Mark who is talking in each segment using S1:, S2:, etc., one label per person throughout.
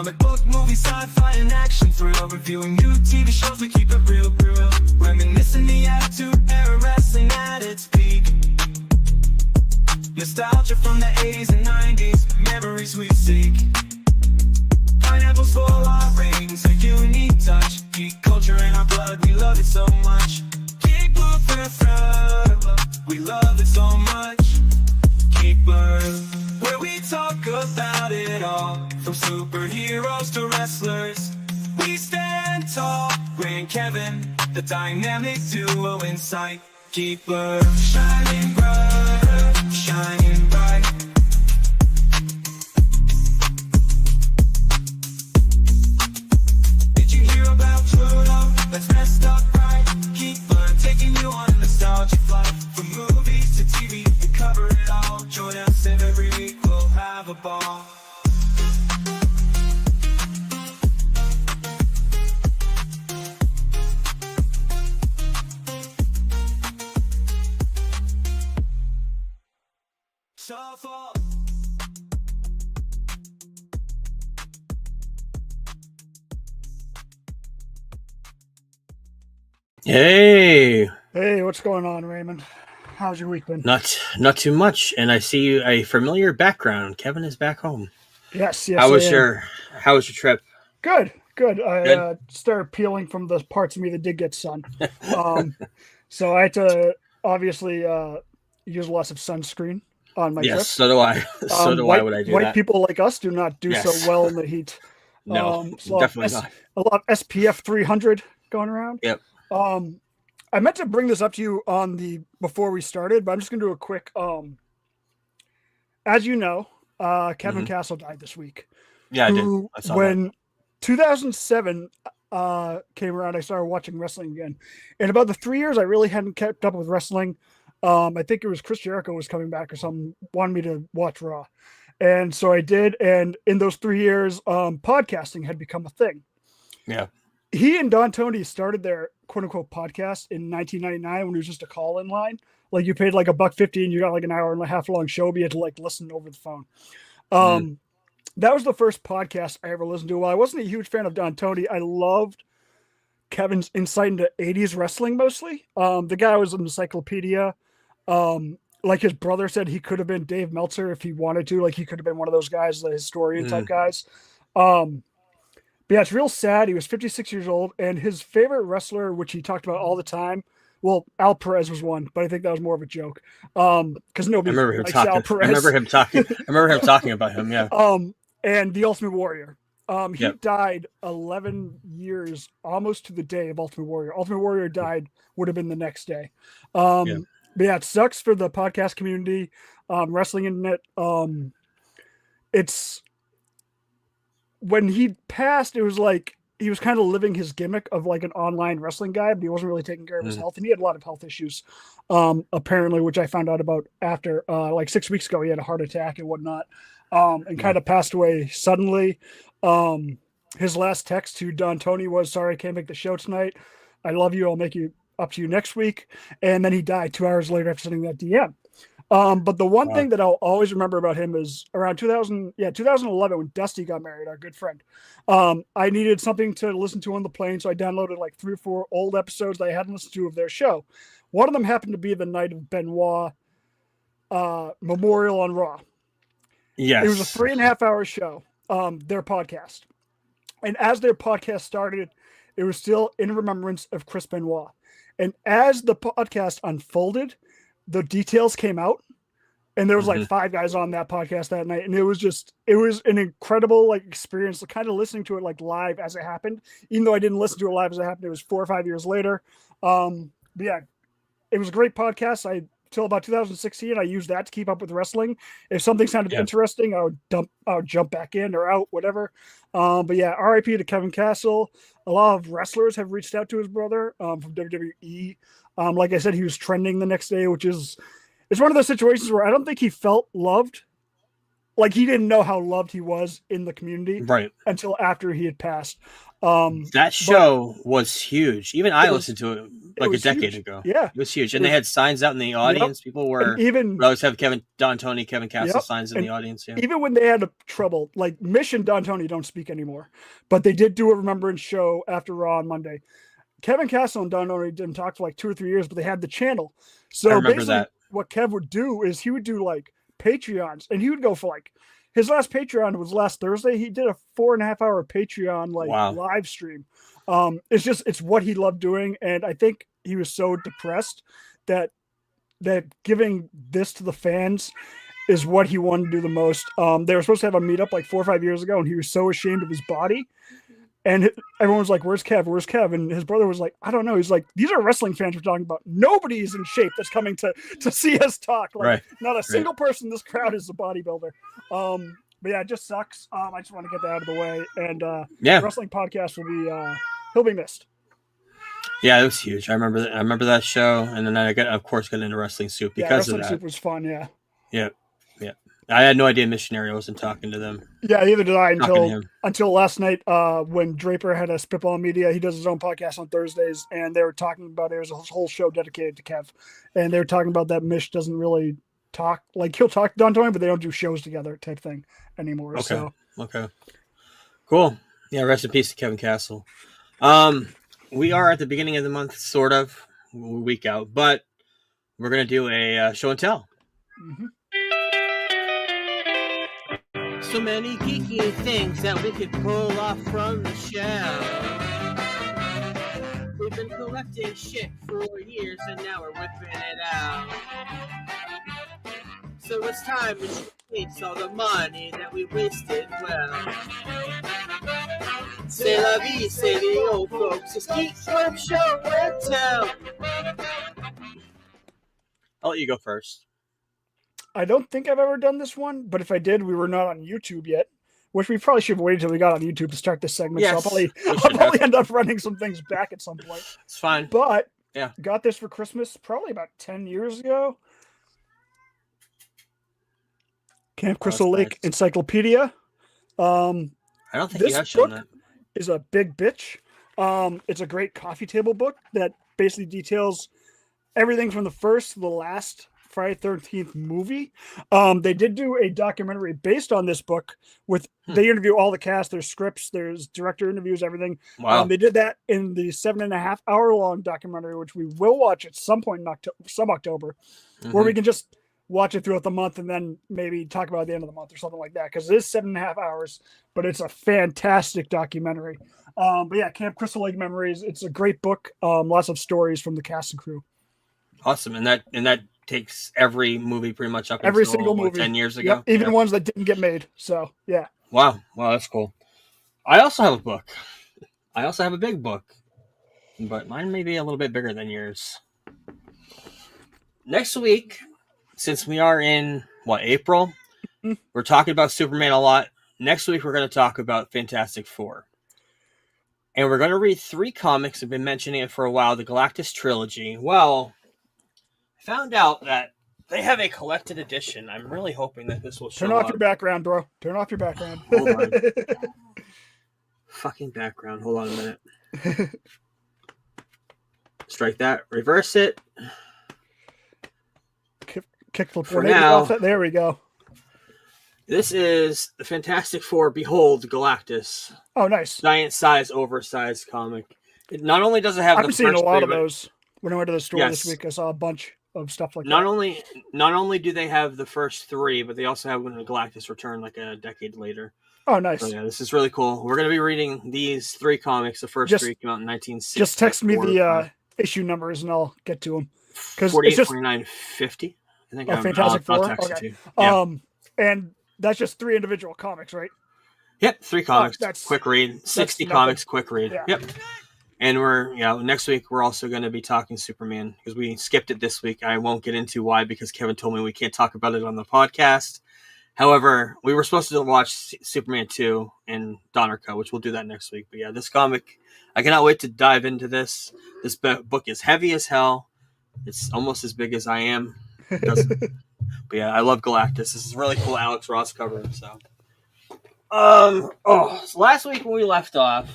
S1: Comic book, movies, sci-fi, and action thrill. Reviewing new TV shows, we keep it real. Reminiscing the attitude era, wrestling at its peak. Nostalgia from the 80s and 90s, memories we seek. Pineapples for our rings, a unique touch. Geek culture in our blood, we love it so much. Geek Blue forever, we love it so much. Geek Blue, where we talk about it all, from superheroes to wrestlers. We stand tall, Ray and Kevin, the dynamic duo in sight. Geek Blue, shining bright, shining bright. Did you hear about Pluto? That's messed up, right? Geek Blue, taking you on a nostalgia flight. From movies to TV, we cover it all. Join us every week, we'll have a ball. Shuffle.
S2: Hey,
S3: What's going on, Raymond? How's your week been?
S2: not too much, and I see a familiar background. Kevin is back home.
S3: Yes.
S2: How was
S3: I am.
S2: your trip?
S3: Good. I
S2: Good.
S3: started peeling from the parts of me that did get sun. So I had to obviously use less of sunscreen on my trip.
S2: Yes, so do I. So do I. Would I do
S3: white
S2: that?
S3: people like us do not do
S2: Yes.
S3: so well in the heat.
S2: No,
S3: So
S2: definitely not.
S3: A lot of SPF 300 going around.
S2: Yep.
S3: I meant to bring this up to you before we started, but I'm just going to do a quick. As you know, Kevin Castle died this week.
S2: Yeah, I did.
S3: who,
S2: I saw
S3: when 2007 came around, I started watching wrestling again. In about the 3 years, I really hadn't kept up with wrestling. I think it was Chris Jericho was coming back or something, wanted me to watch Raw. And so I did. And in those 3 years, podcasting had become a thing.
S2: Yeah.
S3: He and Don Tony started their quote unquote podcast in 1999 when it was just a call in line. Like you paid like $1.50 and you got like an hour and a half long show, but you had to like listen over the phone. That was the first podcast I ever listened to. While I wasn't a huge fan of Don Tony, I loved Kevin's insight into 80s wrestling mostly. The guy was an encyclopedia. Like his brother said, he could have been Dave Meltzer if he wanted to. Like he could have been one of those guys, the historian type guys. But yeah, it's real sad. He was 56 years old, and his favorite wrestler, which he talked about all the time, well, Al Perez was one, but I think that was more of a joke. Because nobody likes Al Perez.
S2: I remember him talking about him. Yeah.
S3: And the Ultimate Warrior. He
S2: Yep.
S3: died 11 years, almost to the day of Ultimate Warrior. Ultimate Warrior died, would have been the next day. But yeah, it sucks for the podcast community, wrestling internet. It's when he passed, it was like he was kind of living his gimmick of like an online wrestling guy, but he wasn't really taking care of his health, and he had a lot of health issues, apparently, which I found out about after like 6 weeks ago. He had a heart attack and whatnot, and kind of passed away suddenly. His last text to Don Tony was, "Sorry, I can't make the show tonight. I love you. I'll make you up to you next week." And then he died 2 hours later after sending that DM. But the one thing that I'll always remember about him is around 2011 when Dusty got married, our good friend. I needed something to listen to on the plane, so I downloaded like 3 or 4 old episodes that I hadn't listened to of their show. One of them happened to be the night of Benoit Memorial on Raw.
S2: Yes.
S3: It was a 3.5 hour show, their podcast. And as their podcast started, it was still in remembrance of Chris Benoit. And as the podcast unfolded, the details came out, and there was like 5 guys on that podcast that night. And it was an incredible like experience, kind of listening to it like live as it happened, even though I didn't listen to it live as it happened. It was 4 or 5 years later. But yeah, it was a great podcast. Till about 2016, I used that to keep up with wrestling. If something sounded interesting, I would jump back in or out, whatever. But yeah, RIP to Kevin Castle. A lot of wrestlers have reached out to his brother from WWE. Like I said, he was trending the next day, it's one of those situations where I don't think he felt loved like he didn't know how loved he was in the community
S2: Right.
S3: until after he had passed.
S2: That show was huge. Even I
S3: was-
S2: listened to it like a
S3: was
S2: decade
S3: huge.
S2: ago.
S3: Yeah.
S2: It was huge.
S3: It
S2: And they
S3: was-
S2: had signs out in the audience. People were
S3: And even
S2: we always have Don Tony, Kevin Castle
S3: Yep.
S2: signs in
S3: And
S2: the audience. Yeah.
S3: even when they had trouble, like Mish and Don Tony don't speak anymore, but they did do a remembrance show after Raw on Monday. Kevin Castle and Don Tony didn't talk for like 2 or 3 years, but they had the channel. So
S2: I remember
S3: basically,
S2: that.
S3: what Kev would do is he would do like Patreons, and he would go for like his last Patreon was last Thursday. He did a 4.5 hour Patreon like
S2: Wow.
S3: live stream. It's what he loved doing, and I think he was so depressed that giving this to the fans is what he wanted to do the most. They were supposed to have a meetup like 4 or 5 years ago, and he was so ashamed of his body. And everyone was like, "Where's Kev? Where's Kev?" And his brother was like, "I don't know." He's like, "These are wrestling fans we're talking about. Nobody is in shape that's coming to see us talk. Like,
S2: Right.
S3: not a single person in this crowd is a bodybuilder." But yeah, it just sucks. I just want to get that out of the way. And
S2: Yeah.
S3: wrestling podcast will be he'll be missed.
S2: Yeah, it was huge. I remember that show, and then I got into Wrestling Soup
S3: Yeah,
S2: because
S3: wrestling
S2: of that.
S3: soup was fun. Yeah,
S2: Yeah. I had no idea Missionary wasn't talking to them.
S3: yeah. Neither did I
S2: Talking to him.
S3: until last night when Draper had a Spitball Media. He does his own podcast on Thursdays, and they were talking about there was a whole show dedicated to Kev, and they were talking about that Mish doesn't really talk, like he'll talk to Don Tony, but they don't do shows together type thing anymore.
S2: Okay.
S3: So
S2: Okay. Cool. Yeah, rest in peace to Kevin Castle. We are at the beginning of the month, sort of, a week out, but we're going to do a show and tell.
S3: mhm.
S2: So many geeky things that we could pull off from the shelf. We've been collecting shit for years and now we're whipping it out. So it's time to showcase all the money that we wasted well. C'est la vie, say the old folks. It's Geek Club Show and Tell. I'll let you go first.
S3: I don't think I've ever done this one, but if I did, we were not on YouTube yet, which we probably should have waited until we got on YouTube to start this segment.
S2: Yes,
S3: so
S2: we
S3: I'll
S2: should
S3: probably end up running some things back at some point.
S2: It's fine.
S3: But
S2: Yeah.
S3: got this for Christmas probably about 10 years ago. Camp Crystal
S2: that's
S3: Lake
S2: nice.
S3: Encyclopedia.
S2: I don't think
S3: This
S2: you have shown
S3: book-
S2: that.
S3: Is a big bitch. It's a great coffee table book that basically details everything from the first to the last Friday 13th movie. They did do a documentary based on this book with they interview all the cast, there's scripts, there's director interviews, everything.
S2: Wow.
S3: They did that in the 7.5 hour long documentary, which we will watch at some point in October, where we can just watch it throughout the month and then maybe talk about it at the end of the month or something like that. Because it is 7.5 hours, but it's a fantastic documentary. But yeah, Camp Crystal Lake Memories. It's a great book. Lots of stories from the cast and crew.
S2: Awesome. And that takes every movie pretty much up
S3: Every
S2: until,
S3: single
S2: what,
S3: movie.
S2: 10 years ago.
S3: Yep, even
S2: Yeah.
S3: ones that didn't get made. So yeah.
S2: Wow, that's cool. I also have a book. I also have a big book, but mine may be a little bit bigger than yours. Next week, since we are in April, we're talking about Superman a lot. Next week, we're going to talk about Fantastic Four, and we're going to read 3 comics. I've been mentioning it for a while. The Galactus trilogy. Well, I found out that they have a collected edition. I'm really hoping that this will show
S3: Turn off
S2: up.
S3: your background, bro. Turn off your background.
S2: Hold on. Fucking background. Hold on a minute. Strike that. Reverse it.
S3: Kickflip.
S2: For
S3: Maybe
S2: now-
S3: off that. There we go.
S2: This is the Fantastic Four. Behold, Galactus.
S3: Oh, nice.
S2: Giant size, oversized comic. It not only does it have
S3: I've
S2: the
S3: seen a
S2: first
S3: lot
S2: 3,
S3: of
S2: but
S3: those. When I went to the store this
S2: Yes.
S3: week, I saw a bunch of stuff like
S2: not
S3: that.
S2: only do they have the first 3, but they also have when Galactus returned like a decade later.
S3: Oh, nice.
S2: So yeah, this is really cool. We're going to be reading these 3 comics. The first
S3: Just-
S2: 3 came out in 1960.
S3: Just text me the issue numbers and I'll get to them. 'cause it's
S2: 48,
S3: just-
S2: 49, 50. I think
S3: Oh, Fantastic
S2: I'll
S3: Four?
S2: text
S3: Okay.
S2: it to you. Yeah.
S3: And that's just 3 individual comics, right?
S2: Yep, 3 comics.
S3: that's-
S2: Quick read. 60
S3: nothing.
S2: comics, quick read.
S3: Yeah.
S2: Yep. And next week we're also going to be talking Superman because we skipped it this week. I won't get into why because Kevin told me we can't talk about it on the podcast. However, we were supposed to watch Superman 2 and Donnerco, which we'll do that next week. But yeah, this comic, I cannot wait to dive into this. This book is heavy as hell. It's almost as big as I am. But yeah, I love Galactus. This is really cool Alex Ross cover. So, so last week when we left off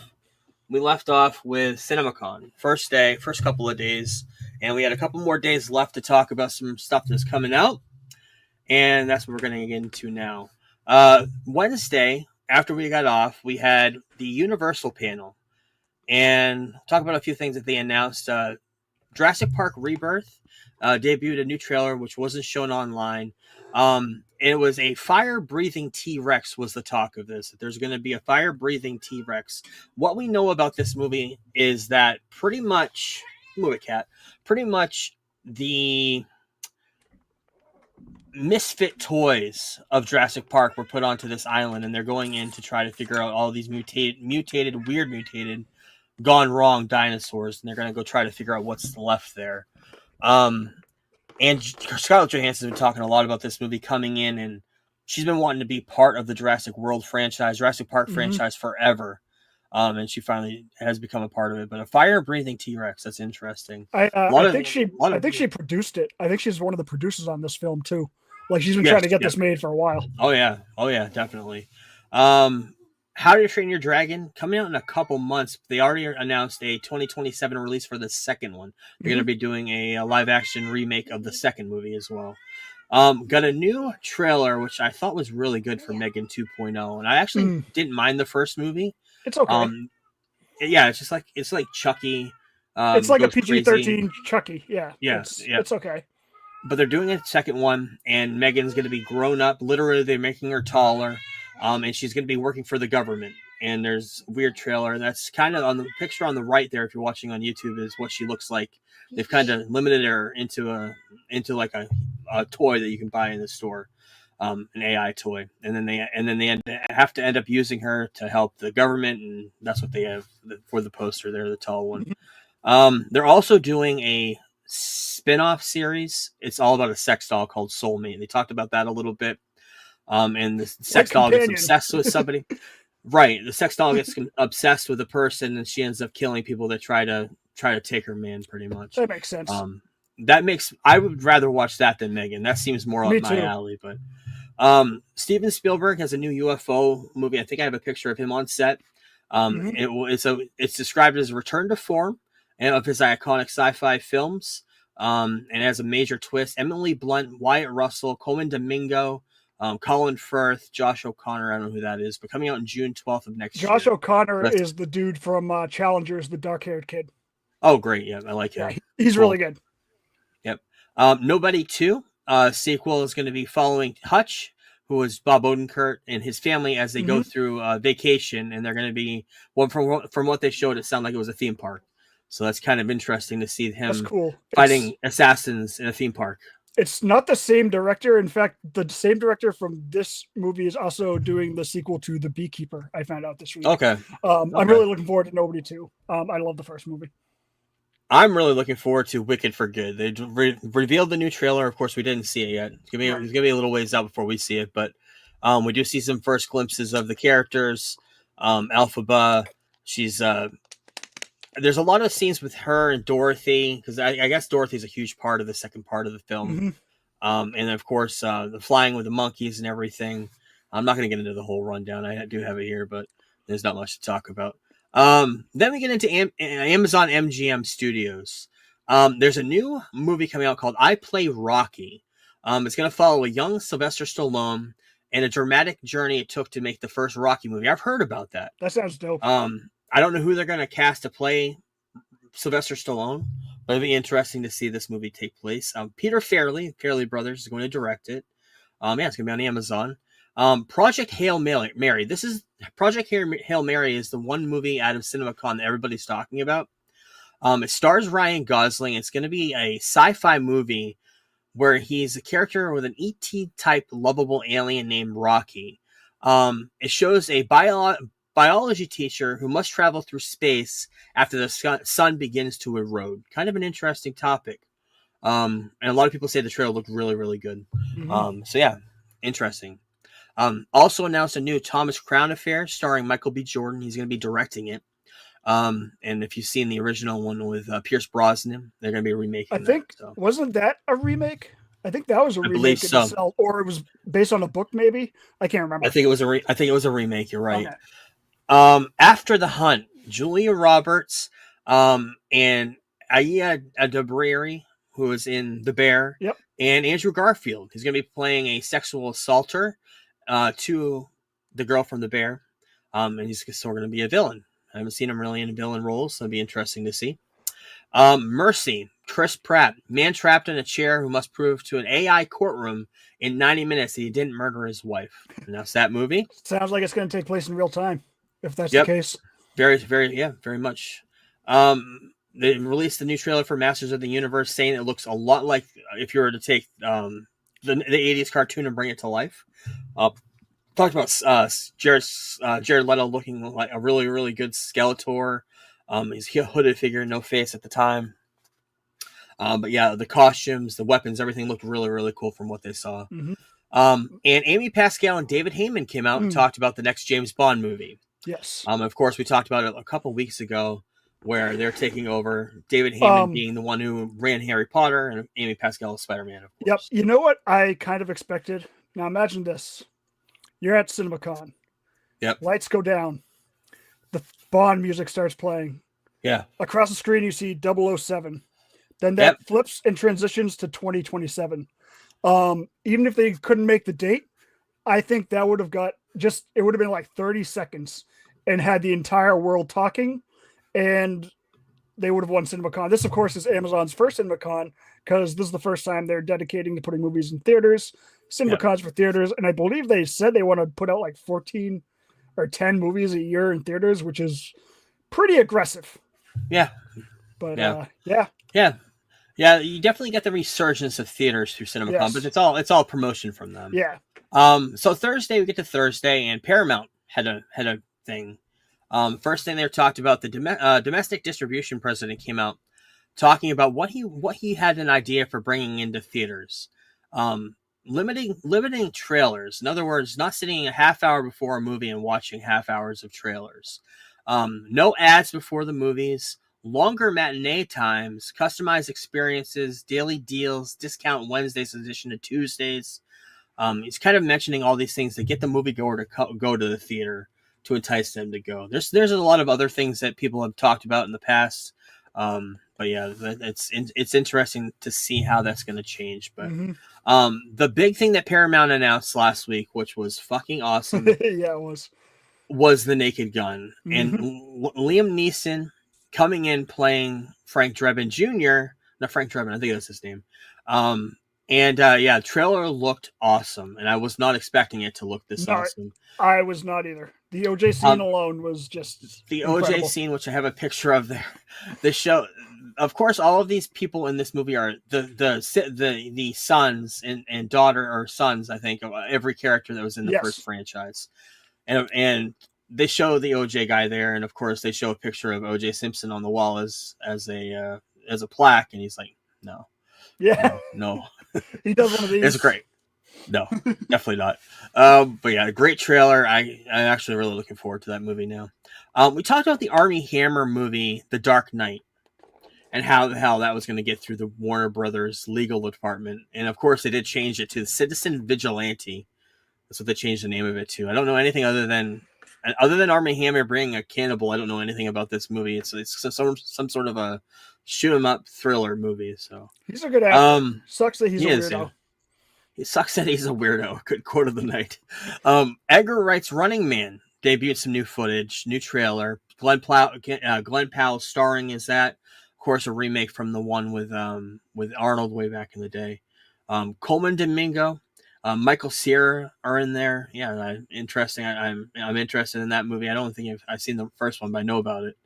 S2: with CinemaCon. First day, first couple of days, and we had a couple more days left to talk about some stuff that's coming out, and that's what we're going to get into now. Wednesday, after we got off, we had the Universal panel, and talk about a few things that they announced. Jurassic Park Rebirth debuted a new trailer, which wasn't shown online. It was a fire-breathing T-Rex was the talk of this. There's going to be a fire-breathing T-Rex. What we know about this movie is that pretty much the misfit toys of Jurassic Park were put onto this island, and they're going in to try to figure out all these mutated, gone wrong dinosaurs, and they're going to go try to figure out what's left there. And Scarlett Johansson's been talking a lot about this movie coming in, and she's been wanting to be part of the Jurassic World franchise, Jurassic Park franchise forever. And she finally has become a part of it. But a fire-breathing T-Rex, that's interesting.
S3: I think she produced it. I think she's one of the producers on this film too. Like she's been trying to get this made for a while.
S2: Oh yeah, definitely. How to Train Your Dragon coming out in a couple months. They already announced a 2027 release for the second one. They're going to be doing a live action remake of the second movie as well. Got a new trailer, which I thought was really good for Megan 2.0, and I actually didn't mind the first movie.
S3: It's okay.
S2: Yeah, it's like Chucky.
S3: It's like a PG-13 Chucky. Yeah. It's okay.
S2: But they're doing a second one, and Megan's going to be grown up. Literally, they're making her taller. And she's going to be working for the government. And there's a weird trailer. That's kind of on the picture on the right there. If you're watching on YouTube, is what she looks like. They've kind of limited her into like a toy that you can buy in the store, an AI toy. And then they have to end up using her to help the government, and that's what they have for the poster there, the tall one. They're also doing a spin-off series. It's all about a sex doll called Soulmate. They talked about that a little bit. And the sex doll gets obsessed with somebody. Right. The sex doll gets obsessed with a person, and she ends up killing people that try to take her man, pretty much.
S3: That makes sense.
S2: I would rather watch that than Megan. That seems more up my alley. But Steven Spielberg has a new UFO movie. I think I have a picture of him on set. It's described as a return to form of his iconic sci-fi films. And has a major twist. Emily Blunt, Wyatt Russell, Coleman Domingo, Colin Firth, Josh O'Connor, I don't know who that is, but coming out in June 12th of next year.
S3: Josh O'Connor is the dude from Challengers, the dark-haired kid.
S2: Oh, great. Yeah, I like him.
S3: Yeah, he's really good.
S2: Yep. Nobody 2 sequel is going to be following Hutch, who is Bob Odenkirk, and his family as they go through vacation, and they're going to be, from what they showed, it sounded like it was a theme park. So that's kind of interesting to see him fighting assassins in a theme park.
S3: It's not the same director. In fact, the same director from this movie is also doing the sequel to The Beekeeper. I found out this week.
S2: Okay.
S3: I'm really looking forward to Nobody 2. I love the first movie.
S2: I'm really looking forward to Wicked for Good. They revealed the new trailer. Of course, we didn't see it yet. It's gonna be a little ways out before we see it, but we do see some first glimpses of the characters. Elphaba, she's there's a lot of scenes with her and Dorothy, because I guess Dorothy's a huge part of the second part of the film. And of course, the flying with the monkeys and everything. I'm not going to get into the whole rundown. I do have it here, but there's not much to talk about. Then we get into Amazon MGM Studios. There's a new movie coming out called I Play Rocky. It's going to follow a young Sylvester Stallone and a dramatic journey it took to make the first Rocky movie. I've heard about that.
S3: That sounds dope.
S2: I don't know who they're going to cast to play Sylvester Stallone, but it'll be interesting to see this movie take place. Peter Farrelly Brothers, is going to direct it. It's going to be on Amazon. Project Hail Mary. Project Hail Mary is the one movie out of CinemaCon that everybody's talking about. It stars Ryan Gosling. It's going to be a sci-fi movie where he's a character with an ET-type lovable alien named Rocky. It shows a biology teacher who must travel through space after the sun begins to erode. Kind of an interesting topic. And a lot of people say the trailer looked really, really good. So yeah, interesting. Also announced a new Thomas Crown Affair starring Michael B. Jordan. He's going to be directing it. And if you've seen the original one with Pierce Brosnan, they're going to be remaking
S3: wasn't that a remake? I think that was a
S2: I
S3: remake
S2: believe
S3: of
S2: so.
S3: itself, or it was based on a book, maybe. I can't remember.
S2: I think it was a remake. You're right.
S3: Okay.
S2: After the Hunt, Julia Roberts, and Aya Dabiri, who is in The Bear,
S3: Yep.
S2: and Andrew Garfield. He's going to be playing a sexual assaulter to the girl from The Bear, and he's still going to be a villain. I haven't seen him really in villain roles, so it'll be interesting to see. Mercy, Chris Pratt, man trapped in a chair who must prove to an AI courtroom in 90 minutes that he didn't murder his wife. And that's that movie.
S3: Sounds like it's going to take place in real time, if that's
S2: Yep.
S3: the case.
S2: Very, very much. They released the new trailer for Masters of the Universe, saying it looks a lot like if you were to take the 80s cartoon and bring it to life. Talked about Jared Leto looking like a really, really good Skeletor. He's a hooded figure, no face at the time. But yeah, the costumes, the weapons, everything looked really, really cool from what they saw.
S3: Mm-hmm.
S2: And Amy Pascal and David Heyman came out and talked about the next James Bond movie.
S3: Yes.
S2: Of course, we talked about it a couple weeks ago, where they're taking over. David Heyman being the one who ran Harry Potter, and Amy Pascal is Spider-Man. Of course.
S3: Yep. You know what I kind of expected? Now imagine this: you're at CinemaCon.
S2: Yep.
S3: Lights go down. The Bond music starts playing.
S2: Yeah.
S3: Across the screen, you see 007. Then that flips and transitions to 2027. Even if they couldn't make the date, I think that would have it would have been like 30 seconds and had the entire world talking, and they would have won CinemaCon. This, of course, is Amazon's first CinemaCon because this is the first time they're dedicating to putting movies in theaters. CinemaCon's for theaters, and I believe they said they want to put out like 14 or 10 movies a year in theaters, which is pretty aggressive.
S2: Yeah.
S3: But
S2: yeah, you definitely get the resurgence of theaters through CinemaCon,
S3: Yes.
S2: but it's all promotion from them.
S3: Yeah.
S2: So Thursday we get to Thursday, and Paramount had a thing. First thing they talked about, the domestic distribution president came out talking about what he had an idea for bringing into theaters. Limiting trailers. In other words, not sitting a half hour before a movie and watching half hours of trailers. No ads before the movies. Longer matinee times, customized experiences, daily deals, discount Wednesdays in addition to Tuesdays. He's kind of mentioning all these things to get the moviegoer to go to the theater, to entice them to go. There's a lot of other things that people have talked about in the past, but yeah, it's interesting to see how that's going to change. But the big thing that Paramount announced last week, which was fucking awesome,
S3: yeah, it
S2: was The Naked Gun, and Liam Neeson coming in playing Frank Drebin Jr. Not Frank Drebin, I think that's his name. The trailer looked awesome, and I was not expecting it to look this awesome.
S3: I was not either. The OJ scene alone was just
S2: the
S3: incredible.
S2: OJ scene, which I have a picture of there. The show, of course, all of these people in this movie are the sons and daughter or sons, I think, of every character that was in the first franchise, and they show the OJ guy there, and of course they show a picture of OJ Simpson on the wall as a plaque, and he's like, no.
S3: Yeah.
S2: No.
S3: He does one of these.
S2: It's great. No, definitely not. But yeah, great trailer. I'm actually really looking forward to that movie now. We talked about the Armie Hammer movie, The Dark Knight, and how that was going to get through the Warner Brothers legal department. And of course, they did change it to Citizen Vigilante. That's what they changed the name of it to. I don't know anything other than Armie Hammer being a cannibal. I don't know anything about this movie. It's some sort of a shoot 'em up thriller movie. So
S3: he's a good actor. Sucks that he's a weirdo.
S2: It sucks that he's a weirdo. Good quote of the night. Edgar Wright's Running Man debuted some new footage, new trailer. Glenn Powell starring as that. Of course, a remake from the one with Arnold way back in the day. Coleman Domingo, Michael Cera are in there. Yeah, interesting. I'm interested in that movie. I don't think I've seen the first one, but I know about it.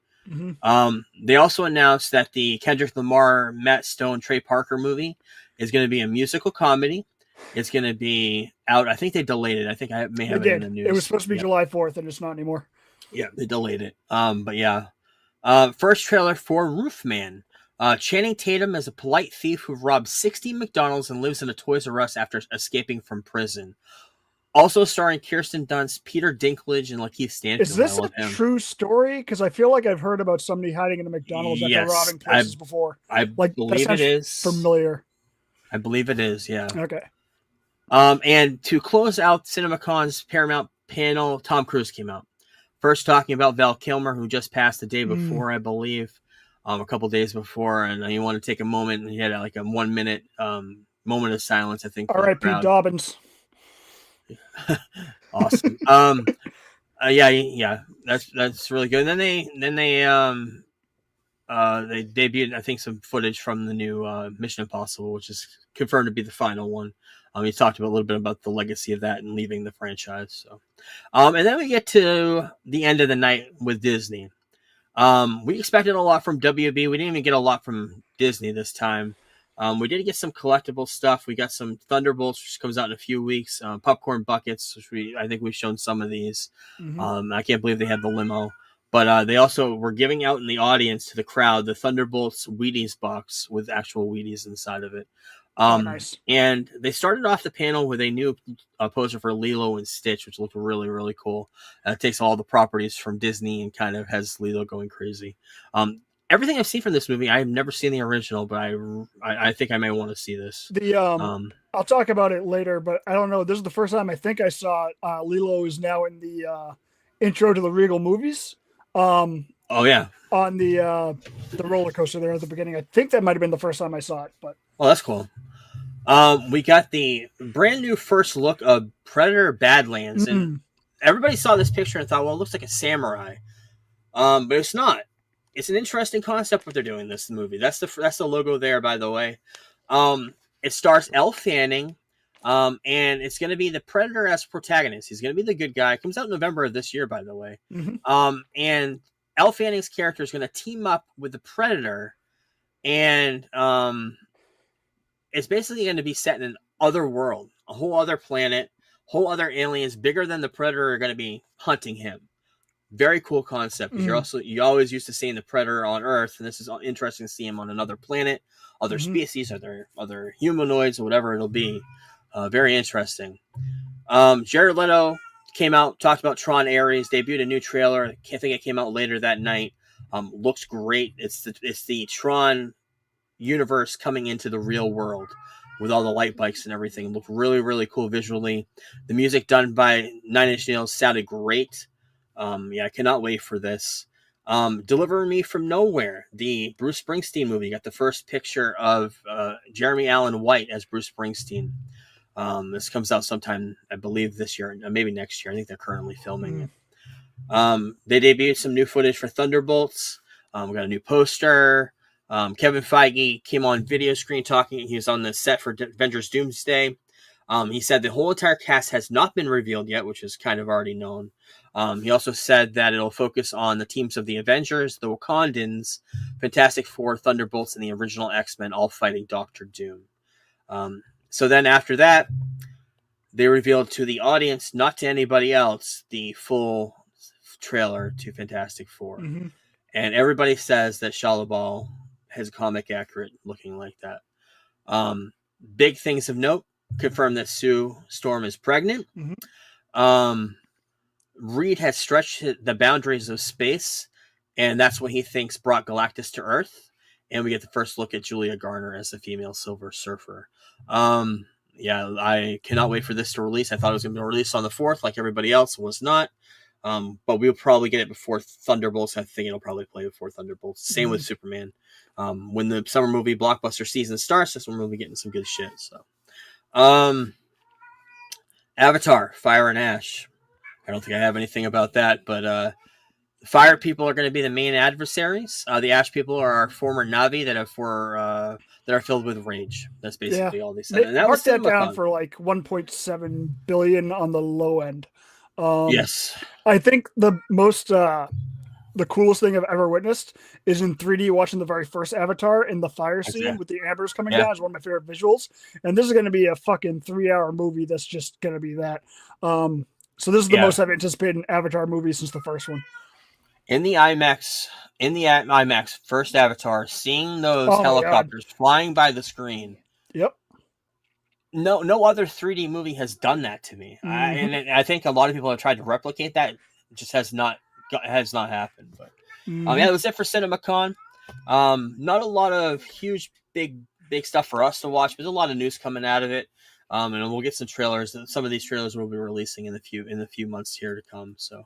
S2: They also announced that the Kendrick Lamar, Matt Stone, Trey Parker movie is going to be a musical comedy. It's going to be out. I think they delayed it. I think I may have it in the news.
S3: It was supposed to be July 4th, and it's not anymore.
S2: Yeah, they delayed it. But yeah. First trailer for Roofman. Channing Tatum is a polite thief who robs 60 McDonald's and lives in a Toys R Us after escaping from prison. Also starring Kirsten Dunst, Peter Dinklage, and Lakeith Stanfield.
S3: Is this a true story? Because I feel like I've heard about somebody hiding in a McDonald's after robbing places before.
S2: I believe it is.
S3: Familiar.
S2: I believe it is. Yeah.
S3: Okay.
S2: And to close out CinemaCon's Paramount panel, Tom Cruise came out. First talking about Val Kilmer, who just passed the day before, I believe, a couple days before, and you want to take a moment, and he had like a 1 minute moment of silence, I think.
S3: R.I.P. Dobbins.
S2: Awesome. Yeah, that's really good. And then they debuted, I think, some footage from the new Mission Impossible, which is confirmed to be the final one. He talked a little bit about the legacy of that and leaving the franchise. So, and then we get to the end of the night with Disney. We expected a lot from WB. We didn't even get a lot from Disney this time. We did get some collectible stuff. We got some Thunderbolts, which comes out in a few weeks. Popcorn buckets, which I think we've shown some of these. I can't believe they had the limo. But they also were giving out in the audience to the crowd the Thunderbolts Wheaties box with actual Wheaties inside of it.
S3: Nice.
S2: And they started off the panel with a new poster for Lilo and Stitch, which looked really, really cool. It takes all the properties from Disney and kind of has Lilo going crazy. Everything I've seen from this movie, I've never seen the original, but I think I may want to see this.
S3: I'll talk about it later, but I don't know. This is the first time I think I saw it. Lilo is now in the intro to the Regal movies.
S2: Oh yeah,
S3: on the roller coaster there at the beginning. I think that might have been the first time I saw it. But
S2: oh, that's cool. We got the brand new first look of Predator Badlands, and everybody saw this picture and thought, well, it looks like a samurai, but it's not. It's an interesting concept what they're doing in this movie. That's the logo there, by the way. It stars Elle Fanning, and it's going to be the Predator as protagonist. He's going to be the good guy. It comes out in November of this year, by the way. And Elle Fanning's character is going to team up with the Predator, and it's basically going to be set in an other world, a whole other planet, whole other aliens bigger than the Predator are going to be hunting him. Very cool concept. You always used to seeing the Predator on Earth, and this is interesting to see him on another planet, other species, other humanoids, or whatever it'll be. Very interesting. Jared Leto came out, talked about Tron Ares, debuted a new trailer. I think it came out later that night. Looks great. It's the Tron universe coming into the real world with all the light bikes and everything. It looked really, really cool visually. The music done by Nine Inch Nails sounded great. I cannot wait for this. Deliver Me From Nowhere, the Bruce Springsteen movie. You got the first picture of Jeremy Allen White as Bruce Springsteen. This comes out sometime, I believe, this year, maybe next year. I think they're currently filming it. They debuted some new footage for Thunderbolts. We got a new poster. Kevin Feige came on video screen talking. He was on the set for Avengers Doomsday. He said the whole entire cast has not been revealed yet, which is kind of already known. He also said that it'll focus on the teams of the Avengers, the Wakandans, Fantastic Four, Thunderbolts, and the original X-Men all fighting Doctor Doom. So then after that, they revealed to the audience, not to anybody else, the full trailer to Fantastic Four. And everybody says that Shia LaBeouf has comic accurate looking like that. Big things of note, confirm that Sue Storm is pregnant. Reed has stretched the boundaries of space, and that's what he thinks brought Galactus to Earth. And we get the first look at Julia Garner as the female Silver Surfer. I cannot wait for this to release. I thought it was going to be released on the 4th like everybody else. It was not. But we'll probably get it before Thunderbolts. I think it'll probably play before Thunderbolts. Same with Superman. When the summer movie blockbuster season starts, that's when we'll be getting some good shit. So, Avatar, Fire and Ash. I don't think I have anything about that, but the Fire people are going to be the main adversaries. The Ash people are our former Na'vi that are filled with rage. That's basically all they said. And that
S3: marked that down for like 1.7 billion on the low end.
S2: Yes.
S3: I think the most the coolest thing I've ever witnessed is in 3D watching the very first Avatar in the fire scene with the ambers coming down is one of my favorite visuals. And this is going to be a fucking 3-hour movie that's just going to be that. So this is the most I've anticipated an Avatar movie since the first one.
S2: In the IMAX first Avatar, seeing those helicopters flying by the screen.
S3: Yep.
S2: No other 3D movie has done that to me. And I think a lot of people have tried to replicate that. It just has not happened. But that was it for CinemaCon. Not a lot of huge, big big stuff for us to watch. There's a lot of news coming out of it. And we'll get some trailers. Some of these trailers we'll be releasing in the few months here to come. So,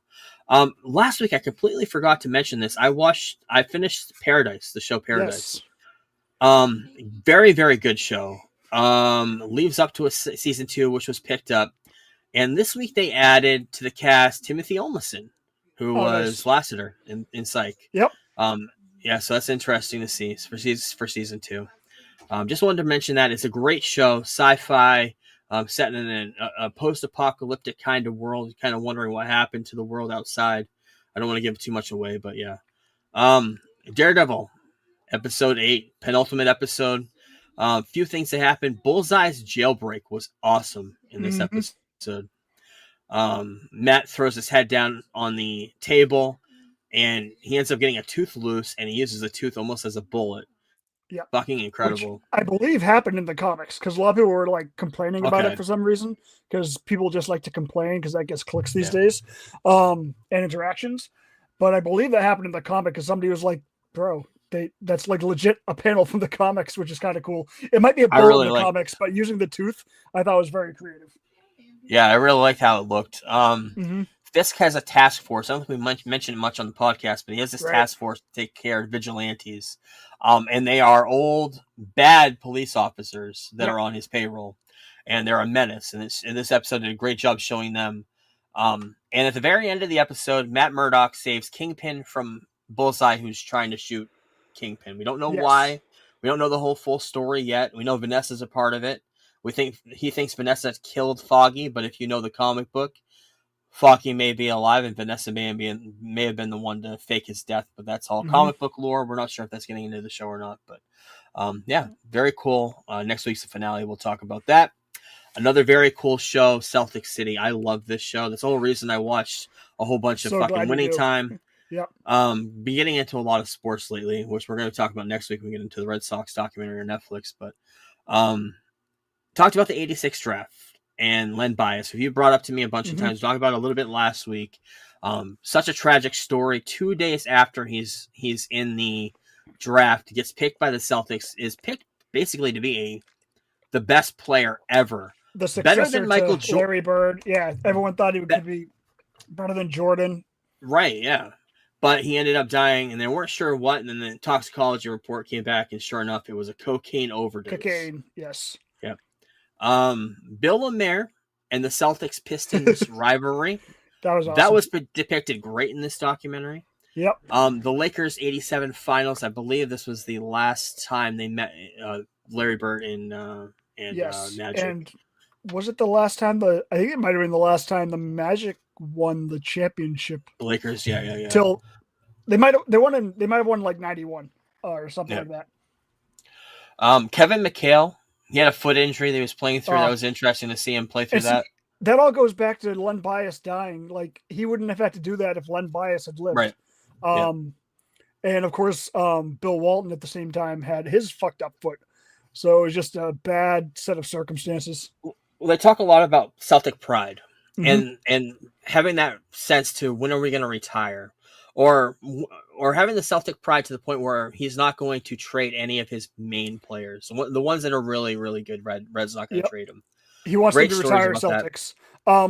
S2: last week I completely forgot to mention this. I finished Paradise, the show Paradise.
S3: Yes.
S2: Very, very good show. Leaves up to a season 2, which was picked up. And this week they added to the cast Timothy Olmstead, who was Lassiter in Psych.
S3: Yep.
S2: Yeah, so that's interesting to see for season 2. Just wanted to mention that it's a great show, sci-fi, set in a post-apocalyptic kind of world. Kind of wondering what happened to the world outside. I don't want to give too much away, but yeah. Daredevil, episode 8, penultimate episode. Few things that happened. Bullseye's jailbreak was awesome in this episode. Matt throws his head down on the table, and he ends up getting a tooth loose, and he uses the tooth almost as a bullet.
S3: Yeah,
S2: fucking incredible.
S3: Which I believe happened in the comics because a lot of people were like complaining about it for some reason because people just like to complain because that gets clicks these days, and interactions. But I believe that happened in the comic because somebody was like, "Bro, that's like legit a panel from the comics," which is kind of cool. It might be a bullet in the comics, but using the tooth, I thought was very creative.
S2: Yeah, I really liked how it looked. Fisk has a task force. I don't think we mentioned it much on the podcast, but he has this task force to take care of vigilantes. And they are old, bad police officers that are on his payroll. And they're a menace. And this episode did a great job showing them. And at the very end of the episode, Matt Murdock saves Kingpin from Bullseye, who's trying to shoot Kingpin. We don't know why. We don't know the whole full story yet. We know Vanessa's a part of it. He thinks Vanessa killed Foggy, but if you know the comic book, Foggy may be alive and Vanessa may have been the one to fake his death, but that's all comic book lore. We're not sure if that's getting into the show or not, but very cool. Next week's the finale. We'll talk about that. Another very cool show, Celtic City. I love this show. That's the whole reason I watched a whole bunch of fucking Winning Time.
S3: Yep.
S2: Be getting into a lot of sports lately, which we're going to talk about next week when we get into the Red Sox documentary on Netflix, but talked about the 86 draft and Len Bias, who you brought up to me a bunch of times. Talked about it a little bit last week. Such a tragic story. 2 days after he's in the draft, gets picked by the Celtics, is picked basically to be the best player ever.
S3: The successor better than Michael Larry Bird. Yeah, everyone thought he could be better than Jordan.
S2: Right, yeah. But he ended up dying, and they weren't sure what, and then the toxicology report came back, and sure enough, it was a cocaine overdose.
S3: Cocaine, yes.
S2: Yep. Bill Lemaire and the Celtics Pistons rivalry.
S3: That was awesome.
S2: That was depicted great in this documentary.
S3: Yep.
S2: The Lakers 87 finals, I believe this was the last time they met Larry Bird and Magic.
S3: And was it the last time I think it might have been the last time the Magic won the championship.
S2: The Lakers, yeah.
S3: Till they might have won like 91 or something like
S2: that. Kevin McHale, he had a foot injury that he was playing through. That was interesting to see him play through that.
S3: That all goes back to Len Bias dying. Like, he wouldn't have had to do that if Len Bias had lived.
S2: Right.
S3: And of course, Bill Walton at the same time had his fucked up foot. So it was just a bad set of circumstances.
S2: Well, they talk a lot about Celtic pride and having that sense to when are we going to retire, or having the Celtic pride to the point where he's not going to trade any of his main players. The ones that are really, really good, Red's not going to trade them.
S3: He wants them to retire Celtics,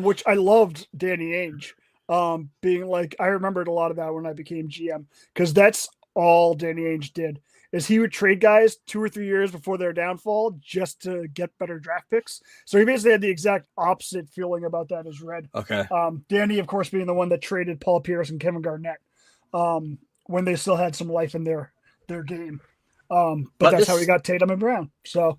S3: which I loved Danny Ainge being like, I remembered a lot of that when I became GM, because that's all Danny Ainge did. Is he would trade guys 2 or 3 years before their downfall just to get better draft picks. So he basically had the exact opposite feeling about that as Red.
S2: Okay.
S3: Danny, of course, being the one that traded Paul Pierce and Kevin Garnett when they still had some life in their game. But that's how he got Tatum and Brown. So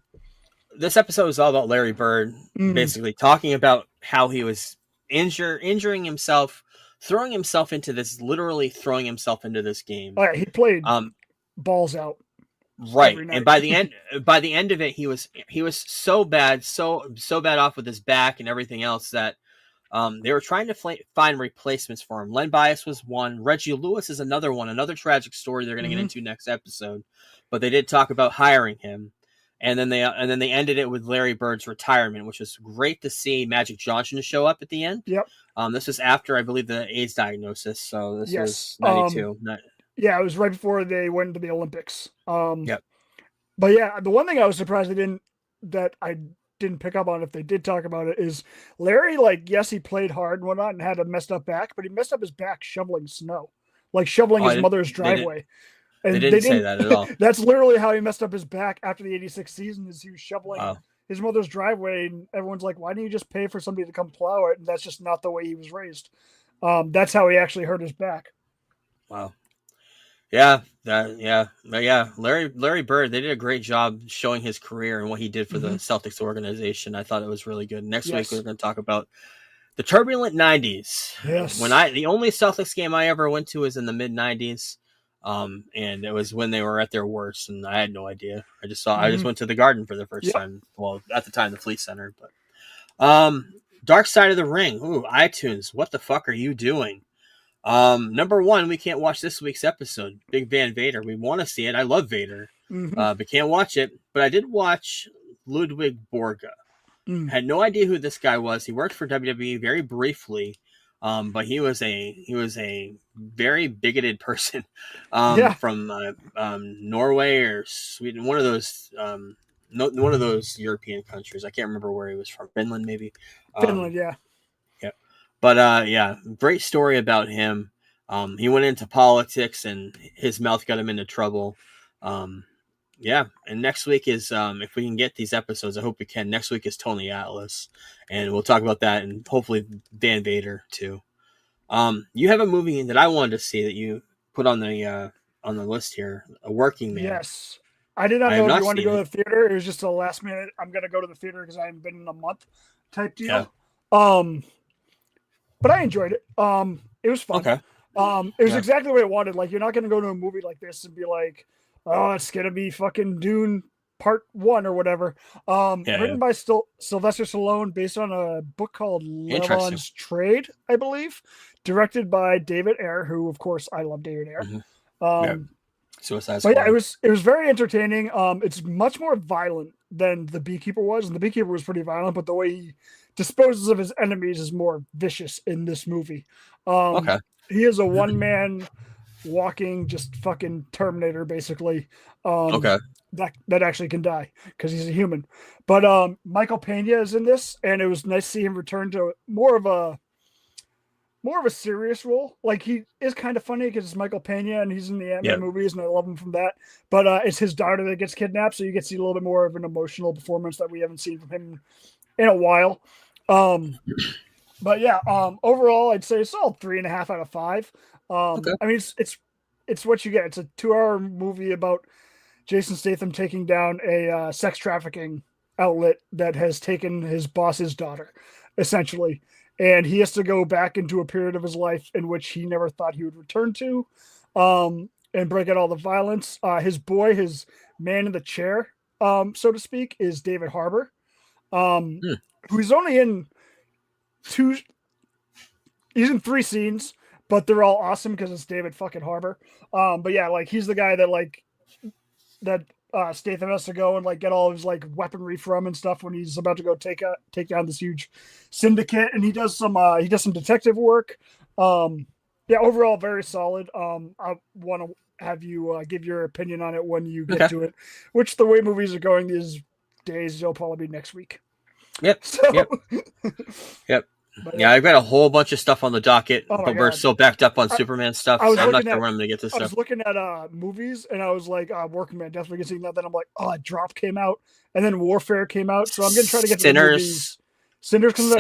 S2: this episode is all about Larry Bird, basically talking about how he was injuring himself, throwing himself into this game.
S3: Oh, yeah, he played balls out.
S2: Right. And by the end of it, he was so bad off with his back and everything else that they were trying to find replacements for him. Len Bias was one. Reggie Lewis is another one. Another tragic story they're going to get into next episode. But they did talk about hiring him. And then they ended it with Larry Bird's retirement, which was great to see Magic Johnson show up at the end.
S3: Yep.
S2: This was after, I believe, the AIDS diagnosis. So this was 92.
S3: Yeah, it was right before they went to the Olympics.
S2: Yep.
S3: But yeah, the one thing I was surprised that I didn't pick up on if they did talk about it is Larry. Like, yes, he played hard and whatnot and had a messed up back, but he messed up his back shoveling snow, like shoveling
S2: Oh,
S3: his mother's driveway.
S2: They
S3: And
S2: didn't say that at all.
S3: That's literally how he messed up his back after the '86 season. Is he was shoveling
S2: Wow.
S3: his mother's driveway, and everyone's like, "Why didn't you just pay for somebody to come plow it?" And that's just not the way he was raised. That's how he actually hurt his back.
S2: Wow. Yeah, Larry Bird, they did a great job showing his career and what he did for the Celtics organization. I thought it was really good. Next week we're going to talk about the turbulent 90s.
S3: Yes.
S2: The only Celtics game I ever went to was in the mid 90s. And it was when they were at their worst, and I had no idea. I just went to the Garden for the first time. Well, at the time, the Fleet Center, but Dark Side of the Ring. Ooh, iTunes. What the fuck are you doing? Number one, we can't watch this week's episode. Big Van Vader. We want to see it. I love Vader, but can't watch it. But I did watch Ludwig Borga. Had no idea who this guy was. He worked for WWE very briefly. But he was a very bigoted person from Norway or Sweden, one of those European countries. I can't remember where he was from. Finland, maybe.
S3: Finland, yeah.
S2: Yeah, but great story about him. He went into politics, and his mouth got him into trouble. And next week is if we can get these episodes, I hope we can. Next week is Tony Atlas, and we'll talk about that, and hopefully Van Vader too. You have a movie that I wanted to see that you put on the list here, A Working Man.
S3: Yes, I did not know if you wanted to go to the theater. It was just a last minute. I'm gonna go to the theater because I haven't been in a month, type deal. Yeah. But I enjoyed it. It was fun. Okay. It was exactly what I wanted. Like, you're not gonna go to a movie like this and be like, oh, it's gonna be fucking Dune Part 1 or whatever. Written by Sylvester Stallone, based on a book called Levon's Trade, I believe. Directed by David Ayer, who, of course, I love David Ayer.
S2: Suicide Squad.
S3: But yeah, it was very entertaining. It's much more violent than The Beekeeper was, and The Beekeeper was pretty violent, but the way he disposes of his enemies is more vicious in this movie. He is a one-man walking just fucking Terminator, basically. That actually can die because he's a human. But Michael Pena is in this, and it was nice to see him return to more of a serious role. Like, he is kind of funny because it's Michael Pena and he's in the Ant-Man movies, and I love him from that. But it's his daughter that gets kidnapped, so you get to see a little bit more of an emotional performance that we haven't seen from him in a while. But yeah, overall, I'd say a solid 3.5 out of 5. I mean, it's what you get. It's a 2-hour movie about Jason Statham taking down a sex trafficking outlet that has taken his boss's daughter, essentially. And he has to go back into a period of his life in which he never thought he would return to, and break out all the violence. His boy, his man in the chair, so to speak, is David Harbour, who's only in 3 scenes, but they're all awesome because it's David fucking Harbour. But yeah, like, he's the guy that Statham has to go and like get all of his like weaponry from and stuff when he's about to go take down this huge syndicate, and he does some detective work. Overall very solid. I want to have you give your opinion on it when you get to it, which the way movies are going these days, it'll probably be next week.
S2: Yep. But, I've got a whole bunch of stuff on the docket, but we're so backed up on Superman stuff, so I'm not sure when I'm going to get this stuff.
S3: I was looking at movies, and I was like, Working Man, definitely going to see that. Then I'm like, Drop came out, and then Warfare came out, so I'm going to try to get to the movies. Sinners comes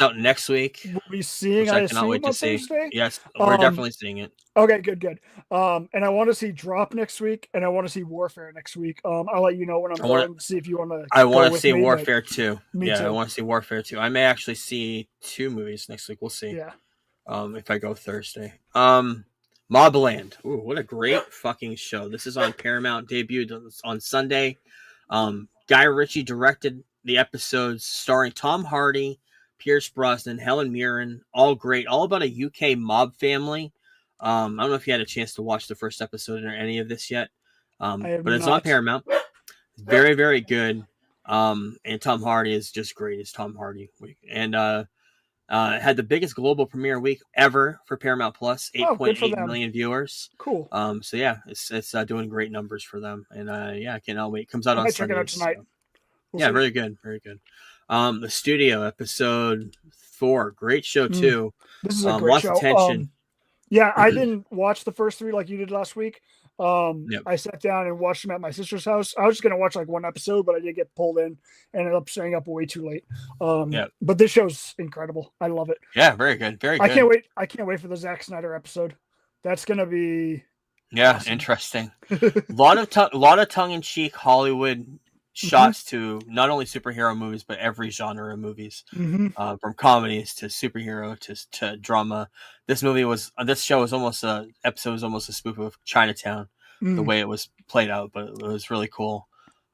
S3: out next week. We'll be seeing, I cannot wait to see. Thursday?
S2: Yes, we're definitely seeing it.
S3: Okay, good. And I want to see Drop next week, and I want to see Warfare next week. I'll let you know when I'm going to see if you want to.
S2: I want to see Warfare too.
S3: Me too.
S2: I want to see Warfare too. I may actually see 2 movies next week. We'll see.
S3: Yeah.
S2: If I go Thursday. Mobland. Ooh, what a great fucking show. This is on Paramount. Debuted on Sunday. Guy Ritchie directed the episodes, starring Tom Hardy, Pierce Brosnan, Helen Mirren, all great, all about a UK mob family. I don't know if you had a chance to watch the first episode or any of this yet, but it's on Paramount. It's very, very good. And Tom Hardy is just great as Tom Hardy. And Had the biggest global premiere week ever for Paramount Plus,
S3: Oh, good for
S2: 8.8
S3: them.
S2: million viewers.
S3: Cool.
S2: So yeah, it's doing great numbers for them, and yeah, I cannot wait. It comes out
S3: I
S2: on
S3: might check it out
S2: Sundays.
S3: tonight.
S2: So.
S3: We'll
S2: Yeah,
S3: see.
S2: very good, very good. The Studio episode 4, great show too.
S3: This is a great
S2: Lots
S3: show.
S2: of tension.
S3: Yeah, I didn't watch the first 3 like you did last week.
S2: Yep.
S3: I sat down and watched them at my sister's house. I was just gonna watch like one episode, but I did get pulled in. Ended up staying up way too late.
S2: Yep.
S3: But this show's incredible. I love it.
S2: Yeah, very good, very good.
S3: I can't wait. I can't wait for the Zack Snyder episode. That's gonna be awesome.
S2: Interesting. lot of tongue-in-cheek Hollywood shots to not only superhero movies but every genre of movies, from comedies to superhero to drama. This show was almost a spoof of Chinatown, the way it was played out, but it was really cool.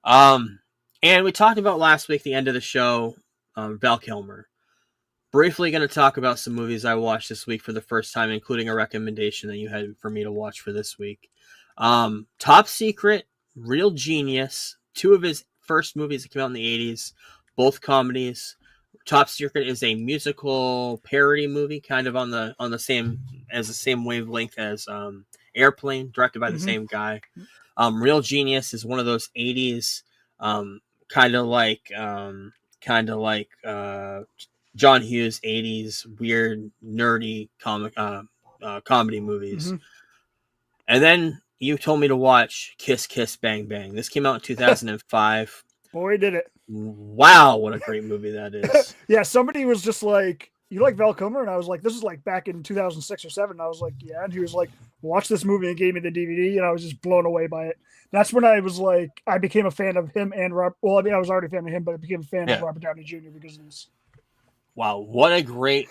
S2: And we talked about last week, the end of the show, Val Kilmer. Briefly going to talk about some movies I watched this week for the first time, including a recommendation that you had for me to watch for this week. Top Secret, Real Genius, 2 of his first movies that came out in the 80s, both comedies. Top Secret is a musical parody movie, kind of on the same wavelength as Airplane, directed by the same guy. Real Genius is one of those 80s, kind of like John Hughes 80s weird nerdy comedy movies. And then you told me to watch Kiss Kiss Bang Bang. This came out in 2005.
S3: Boy, did it.
S2: Wow, what a great movie that is.
S3: Yeah, somebody was just like, you like Val Kilmer? And I was like, this is like back in 2006 or 7. And I was like, yeah. And he was like, watch this movie, and gave me the DVD, and I was just blown away by it. That's when I was like, I became a fan of him and Rob. Well, I mean, I was already a fan of him, but I became a fan of Robert Downey Jr. because of this.
S2: Wow, what a great...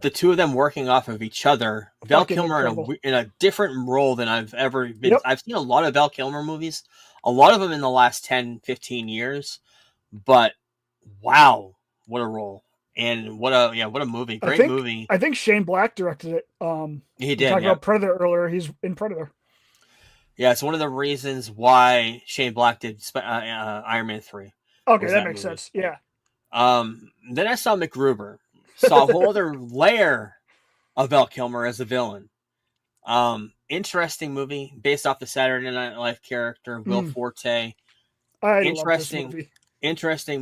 S2: the two of them working off of each other. Val Kilmer in a different role than I've ever been. Yep. I've seen a lot of Val Kilmer movies, a lot of them in the last 10, 15 years. But wow, what a role. And what a movie. Great movie.
S3: I think Shane Black directed it.
S2: He did.
S3: We talked about Predator earlier. He's in Predator.
S2: Yeah, it's one of the reasons why Shane Black did Iron Man 3.
S3: Okay, that makes sense. Yeah.
S2: Then I saw MacGruber. Saw a whole other layer of Val Kilmer as a villain. Interesting movie based off the Saturday Night Live character Will Forte. Interesting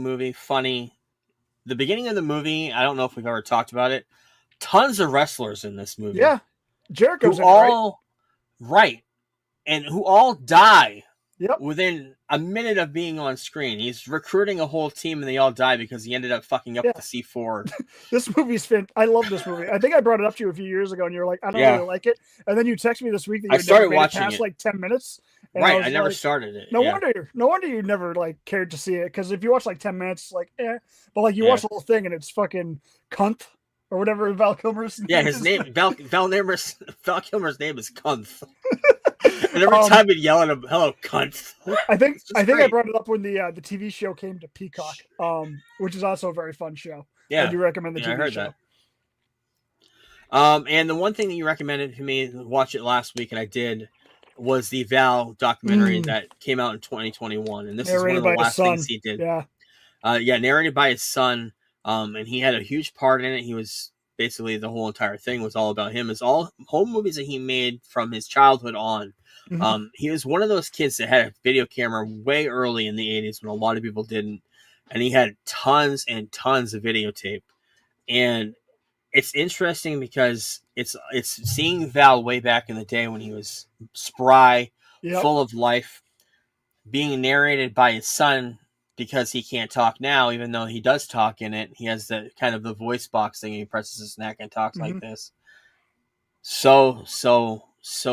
S2: movie, funny. The beginning of the movie, I don't know if we've ever talked about it. Tons of wrestlers in this movie.
S3: Yeah, Jericho's in it,
S2: right, and who all die.
S3: Yep.
S2: Within a minute of being on screen. He's recruiting a whole team and they all die because he ended up fucking up the C4.
S3: This movie's I love this movie. I think I brought it up to you a few years ago and you were like, I don't really like it. And then you texted me this week that you
S2: started watching
S3: it past like 10 minutes. And
S2: right. I never started it.
S3: No wonder you never like cared to see it. Because if you watch like 10 minutes, it's like, but like you watch the whole thing and it's fucking cunt. Or whatever Val Kilmer's name is.
S2: Yeah, his name, Val Kilmer's name is Cunt. And every time he'd yell at him, hello, cunt.
S3: I think I brought it up when the TV show came to Peacock, which is also a very fun show.
S2: Yeah.
S3: I do recommend the TV
S2: I heard
S3: show.
S2: That. And the one thing that you recommended to me to watch it last week, and I did, was the Val documentary that came out in 2021. And this narrated is one of the last things he did.
S3: Yeah.
S2: Narrated by his son. And he had a huge part in it. He was basically the whole entire thing was all about him. It's all home movies that he made from his childhood on. He was one of those kids that had a video camera way early in the 80s when a lot of people didn't. And he had tons and tons of videotape. And it's interesting because it's seeing Val way back in the day when he was spry, full of life, being narrated by his son. Because he can't talk now, even though he does talk in it. He has the kind of the voice box thing. He presses his neck and talks like this. So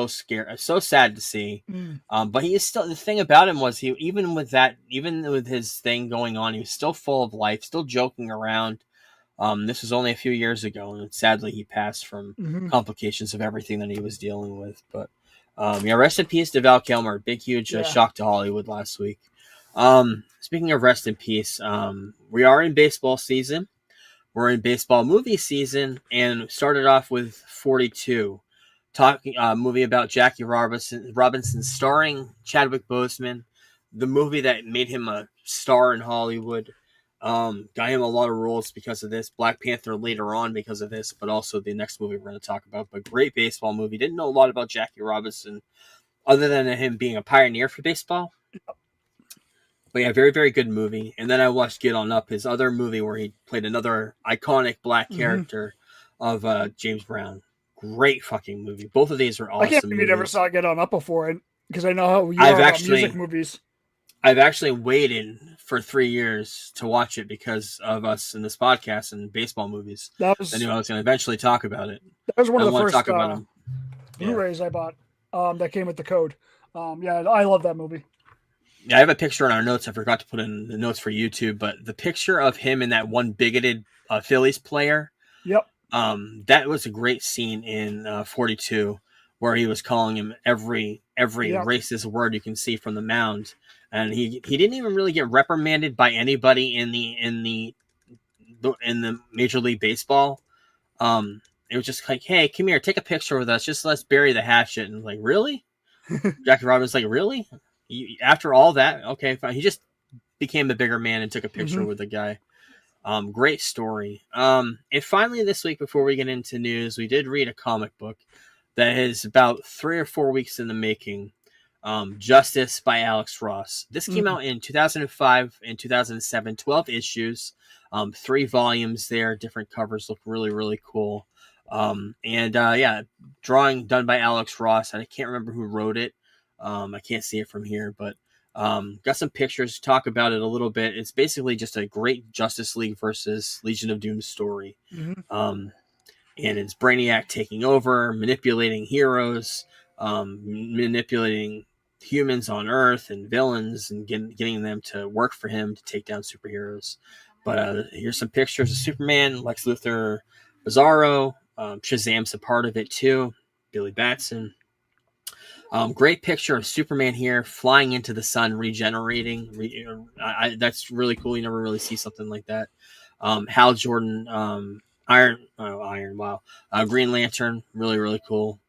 S2: scary, so sad to see. But he is still, the thing about him was even with his thing going on, he was still full of life, still joking around. This was only a few years ago, and sadly he passed from complications of everything that he was dealing with. But rest in peace to Val Kilmer. Big, huge shock to Hollywood last week. Speaking of rest in peace, we are in baseball season. We're in baseball movie season, and started off with 42, movie about Jackie Robinson, starring Chadwick Boseman, the movie that made him a star in Hollywood. Got him a lot of roles because of this. Black Panther later on because of this, but also the next movie we're going to talk about. But great baseball movie. Didn't know a lot about Jackie Robinson other than him being a pioneer for baseball. But yeah, very, very good movie. And then I watched Get On Up, his other movie where he played another iconic black character of James Brown. Great fucking movie. Both of these are awesome.
S3: I can't believe you never saw Get On Up before, because I know how you
S2: I've
S3: are
S2: actually,
S3: about music movies.
S2: I've actually waited for 3 years to watch it because of us in this podcast and baseball movies. I knew I was going to eventually talk about it.
S3: That was one of the first
S2: talk about
S3: Blu-rays I bought that came with the code. Yeah, I love that movie.
S2: Yeah, I have a picture in our notes. I forgot to put in the notes for YouTube, but the picture of him and that one bigoted Phillies player.
S3: Yep.
S2: That was a great scene in 42 where he was calling him every racist word you can see from the mound. And he didn't even really get reprimanded by anybody in the Major League Baseball. It was just like, hey, come here, take a picture with us. Just let's bury the hatchet. And like, really? Jackie Robinson's like, really? After all that, okay, fine. He just became a bigger man and took a picture with the guy. Great story. And finally, this week, before we get into news, we did read a comic book that is about 3 or 4 weeks in the making. Justice by Alex Ross. This came out in 2005 and 2007, 12 issues, 3 volumes there, different covers, look really, really cool. Drawing done by Alex Ross, and I can't remember who wrote it. I can't see it from here, but got some pictures to talk about it a little bit. It's basically just a great Justice League versus Legion of Doom story. And it's Brainiac taking over, manipulating heroes, manipulating humans on Earth and villains, and getting them to work for him to take down superheroes. But here's some pictures of Superman, Lex Luthor, Bizarro, Shazam's a part of it too, Billy Batson. Great picture of Superman here, flying into the sun, regenerating. That's really cool. You never really see something like that. Hal Jordan, Green Lantern, really, really cool.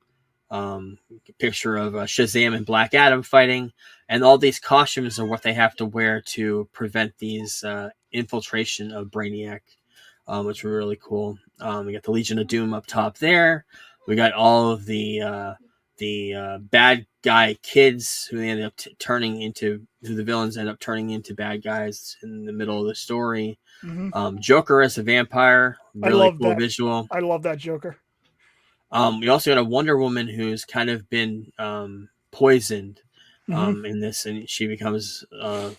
S2: Picture of Shazam and Black Adam fighting, and all these costumes are what they have to wear to prevent these infiltration of Brainiac, which were really cool. We got the Legion of Doom up top there. We got all of the bad guy kids who they ended up who the villains end up turning into bad guys in the middle of the story. Joker as a vampire, really cool visual.
S3: I love that Joker.
S2: We also got a Wonder Woman who's kind of been poisoned in this, and she becomes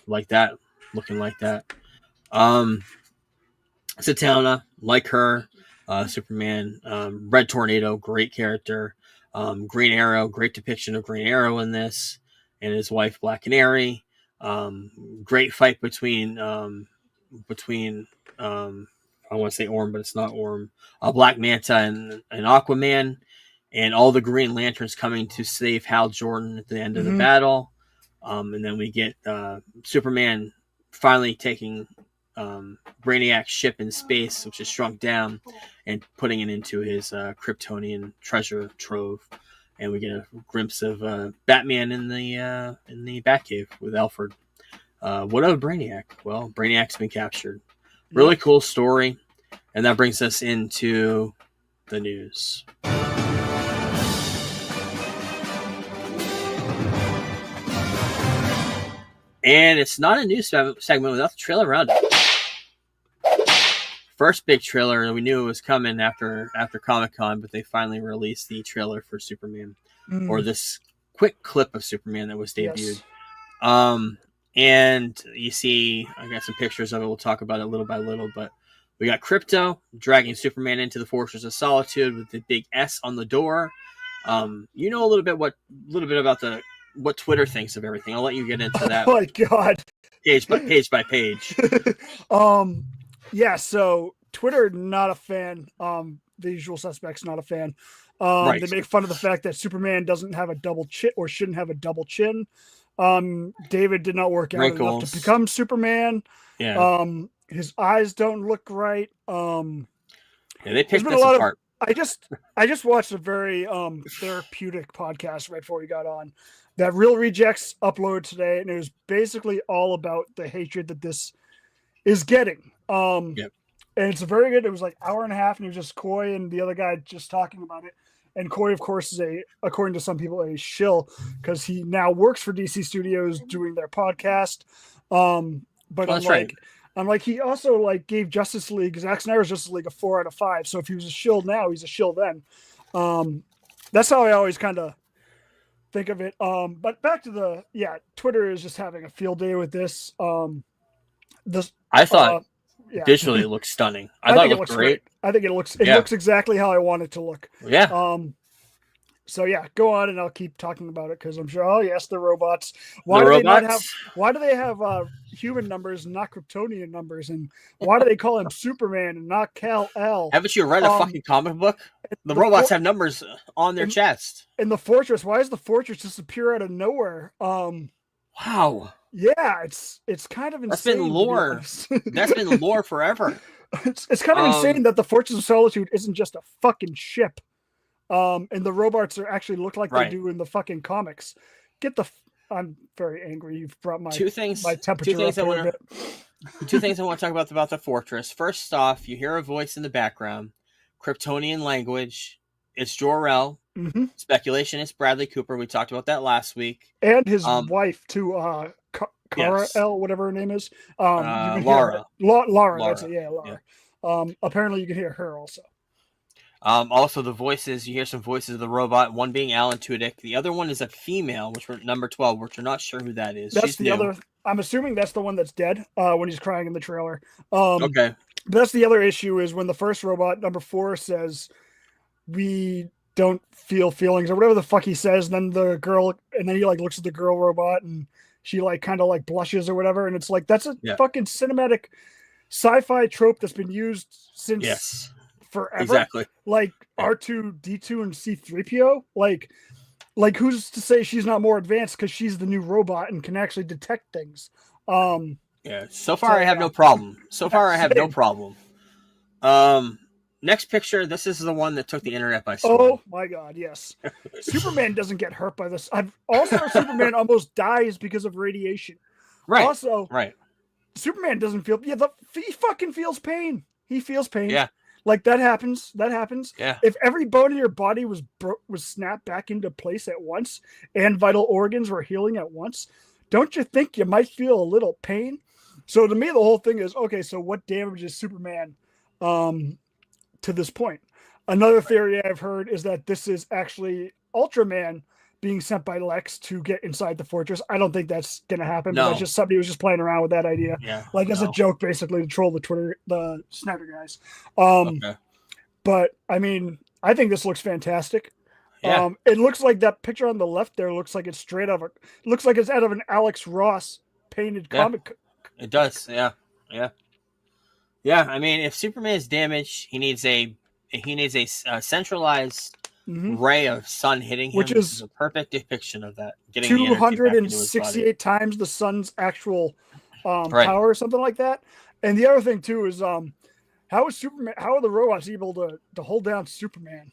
S2: like that, looking like that. Zatanna, like her, Superman, Red Tornado, great character. Green Arrow, great depiction of Green Arrow in this, and his wife Black Canary. Great fight between I want to say Orm, but it's not Orm. Black Manta and Aquaman, and all the Green Lanterns coming to save Hal Jordan at the end of the battle. And then we get Superman finally taking Brainiac's ship in space, which is shrunk down, and putting it into his Kryptonian treasure trove. And we get a glimpse of Batman in the Batcave with Alfred. What of Brainiac? Well, Brainiac's been captured. Really cool story. And that brings us into the news. And it's not a news segment without the trailer roundup. First big trailer, we knew it was coming after Comic-Con, but they finally released the trailer for Superman, or this quick clip of Superman that was debuted. Yes. And you see, I got some pictures of it. We'll talk about it little by little, but we got Krypto dragging Superman into the Fortress of Solitude with the big S on the door. You know a little bit about what Twitter thinks of everything. I'll let you get into that.
S3: Oh my God.
S2: Page by page.
S3: Yeah, so Twitter, not a fan. The Usual Suspects, not a fan. Right. They make fun of the fact that Superman doesn't have a double chin, or shouldn't have a double chin. David did not work out enough to become Superman.
S2: Yeah.
S3: His eyes don't look right.
S2: Yeah, they picked this apart.
S3: I just watched a very therapeutic podcast right before we got on that Real Rejects uploaded today, and it was basically all about the hatred that this is getting.
S2: Yep.
S3: And it's very good. It was like hour and a half, and it was just Coy and the other guy just talking about it. And Coy, of course, is according to some people, a shill because he now works for DC Studios doing their podcast. But I'm like, he also like gave Justice League, Zack Snyder's Justice League, a 4 out of 5. So if he was a shill now, he's a shill then. That's how I always kind of think of it. But back to Twitter is just having a field day with this.
S2: I thought visually it looks stunning. I thought it looked great.
S3: I think it looks exactly how I want it to look.
S2: Yeah.
S3: So yeah, go on and I'll keep talking about it because I'm sure. Oh yes, the robots. Why do they have human numbers and not Kryptonian numbers? And why do they call him Superman and not Kal-El?
S2: Haven't you read a fucking comic book? The robots have numbers on their chest.
S3: In the fortress, why does the fortress disappear out of nowhere?
S2: Wow.
S3: Yeah, it's kind of insane.
S2: That's been lore. That's been lore forever.
S3: It's kind of insane that the Fortress of Solitude isn't just a fucking ship. And the robots actually look like they do in the fucking comics. I'm very angry. You've brought my temperature up a bit.
S2: Two things I want to talk about the fortress. First off, you hear a voice in the background, Kryptonian language. It's Jor-El.
S3: Mm-hmm.
S2: Speculation it's Bradley Cooper. We talked about that last week.
S3: And his wife too, Kara-El, whatever her name is.
S2: Lara.
S3: Lara, that's it. Yeah, Lara. Yeah. Apparently you can hear her also.
S2: Also, the voices, you hear some voices of the robot, one being Alan Tudyk. The other one is a female, which we're number 12, which we're not sure who that is.
S3: That's the other. I'm assuming that's the one that's dead when he's crying in the trailer.
S2: Okay.
S3: That's the other issue is when the first robot, number 4, says, we don't feel feelings or whatever the fuck he says. And then the girl, and then he like looks at the girl robot and she like kind of like blushes or whatever. And it's like, that's a fucking cinematic sci-fi trope that's been used since forever.
S2: Exactly.
S3: Like R2-D2 and C-3PO. Like who's to say she's not more advanced because she's the new robot and can actually detect things.
S2: So far I have no problem. No problem. Next picture, this is the one that took the internet by storm.
S3: Oh my god, yes. Superman doesn't get hurt by this. Superman almost dies because of radiation.
S2: Right.
S3: Also, Superman doesn't feel he fucking feels pain. He feels pain.
S2: Yeah.
S3: Like that happens.
S2: Yeah.
S3: If every bone in your body was snapped back into place at once and vital organs were healing at once, don't you think you might feel a little pain? So to me, the whole thing is, okay, so what damages Superman to this point? Another theory I've heard is that this is actually Ultraman being sent by Lex to get inside the fortress. I don't think that's going to happen.
S2: No.
S3: But that's just somebody who was just playing around with that idea.
S2: Yeah.
S3: As a joke, basically, to troll the Snyder guys.
S2: Okay.
S3: But, I mean, I think this looks fantastic.
S2: Yeah.
S3: It looks like that picture on the left there looks like it's looks like it's out of an Alex Ross painted comic.
S2: It does. Yeah. I mean, if Superman is damaged, he needs a centralized ray of sun hitting him, which is a perfect depiction of that. Getting
S3: 268 times the sun's actual power or something like that. And the other thing too is how are the robots able to hold down Superman?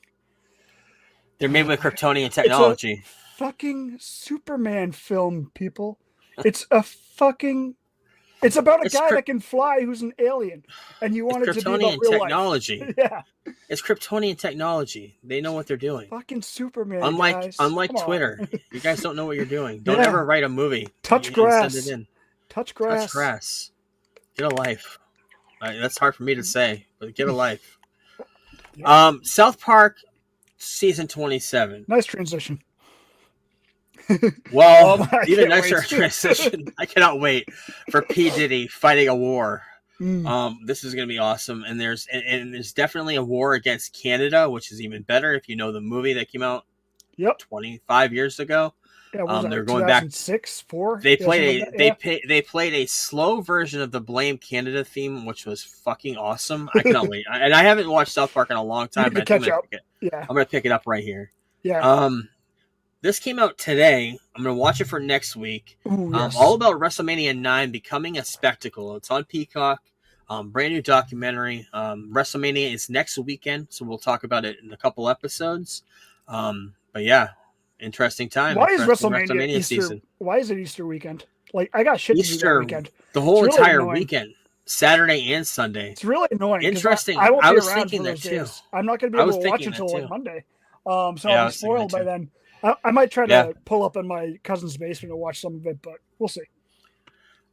S2: They're made with Kryptonian technology.
S3: It's a fucking Superman film, people. It's about a guy that can fly who's an alien, and you want it to be about real
S2: technology.
S3: Life. Yeah,
S2: it's Kryptonian technology. They know what they're doing.
S3: Fucking Superman.
S2: Unlike Twitter, you guys don't know what you're doing. Don't ever write a movie.
S3: Touch grass.
S2: Send it in.
S3: Touch grass.
S2: Touch grass. Get a life. That's hard for me to say, but get a life. Yeah. South Park season 27.
S3: Nice transition.
S2: Well, even nicer transition. I cannot wait for P. Diddy fighting a war. This is going to be awesome. And there's definitely a war against Canada, which is even better if you know the movie that came out 25 years ago.
S3: Yeah,
S2: they're going back
S3: 2006, 4.
S2: They played a slow version of the Blame Canada theme, which was fucking awesome. I cannot wait. And I haven't watched South Park in a long time.
S3: I'm going
S2: to pick it up right here.
S3: Yeah.
S2: This came out today. I'm going to watch it for next week.
S3: Ooh, yes.
S2: All about WrestleMania 9 becoming a spectacle. It's on Peacock. Brand new documentary. WrestleMania is next weekend, so we'll talk about it in a couple episodes. But yeah, interesting time.
S3: Why is WrestleMania season? Why is it Easter weekend? Like, I got shit to do that weekend.
S2: The whole entire weekend. Saturday and Sunday.
S3: It's really annoying. 'cause
S2: Interesting.
S3: I won't
S2: I
S3: be
S2: was
S3: around
S2: thinking
S3: for
S2: that
S3: those
S2: too.
S3: days. I'm not going to be
S2: I
S3: able
S2: was
S3: to watch
S2: thinking
S3: until
S2: that
S3: like
S2: too.
S3: Monday. So
S2: Yeah, I
S3: I'll be
S2: was thinking that
S3: spoiled by
S2: too.
S3: then. I might try
S2: Yeah.
S3: to pull up in my cousin's basement and watch some of it, but we'll see.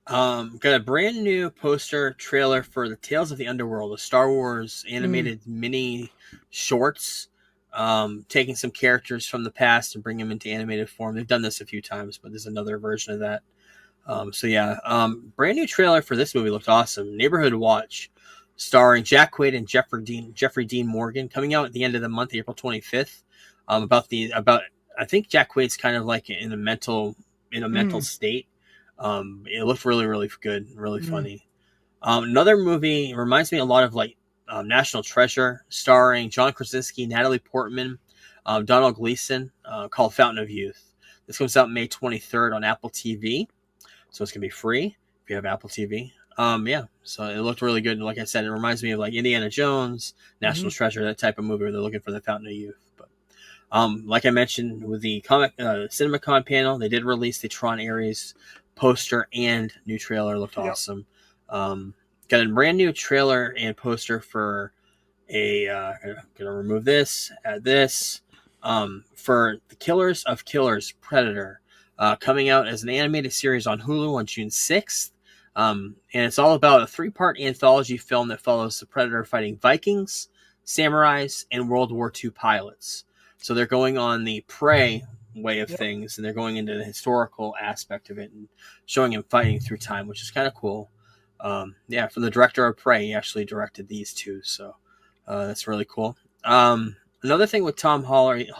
S2: Got a brand new poster trailer for the Tales of the Underworld, a Star Wars animated mini shorts, taking some characters from the past and bring them into animated form. They've done this a few times, but there's another version of that. Brand new trailer for this movie looked awesome. Neighborhood Watch, starring Jack Quaid and Jeffrey Dean Morgan, coming out at the end of the month, April 25th. About I think Jack Quaid's kind of like in a mental state. It looked really, really good, really funny. Another movie reminds me a lot of like National Treasure, starring John Krasinski, Natalie Portman, Donald Gleason, called Fountain of Youth. This comes out May 23rd on Apple TV, so it's gonna be free if you have Apple TV. So it looked really good. And like I said, it reminds me of like Indiana Jones, National Treasure, that type of movie where they're looking for the Fountain of Youth. But like I mentioned with the CinemaCon panel, they did release the Tron Ares poster and new trailer. Looked awesome. Got a brand new trailer and poster for I'm gonna remove this, add this, for The Killers of Killers Predator, coming out as an animated series on Hulu on June 6th. And it's all about a 3-part anthology film that follows the Predator fighting Vikings, samurais, and World War II pilots. So they're going on the prey way of things, and they're going into the historical aspect of it and showing him fighting through time, which is kind of cool. From the director of Prey, he actually directed these two, so that's really cool. Another thing with Tom Hardy,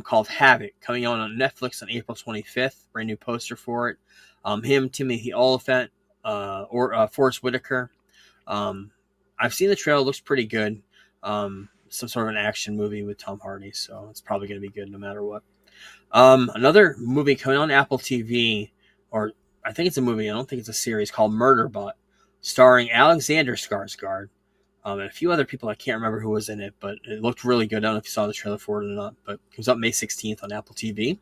S2: called Havoc, coming out on Netflix on April 25th. Brand new poster for it. Him, Timothy Olyphant, Forrest Whitaker. I've seen the trailer; looks pretty good. Some sort of an action movie with Tom Hardy, so it's probably going to be good no matter what. Another movie coming on Apple TV, or I think it's a movie, I don't think it's a series, called Murderbot, starring Alexander Skarsgård, and a few other people. I can't remember who was in it, but it looked really good. I don't know if you saw the trailer for it or not, but it comes up May 16th on Apple TV.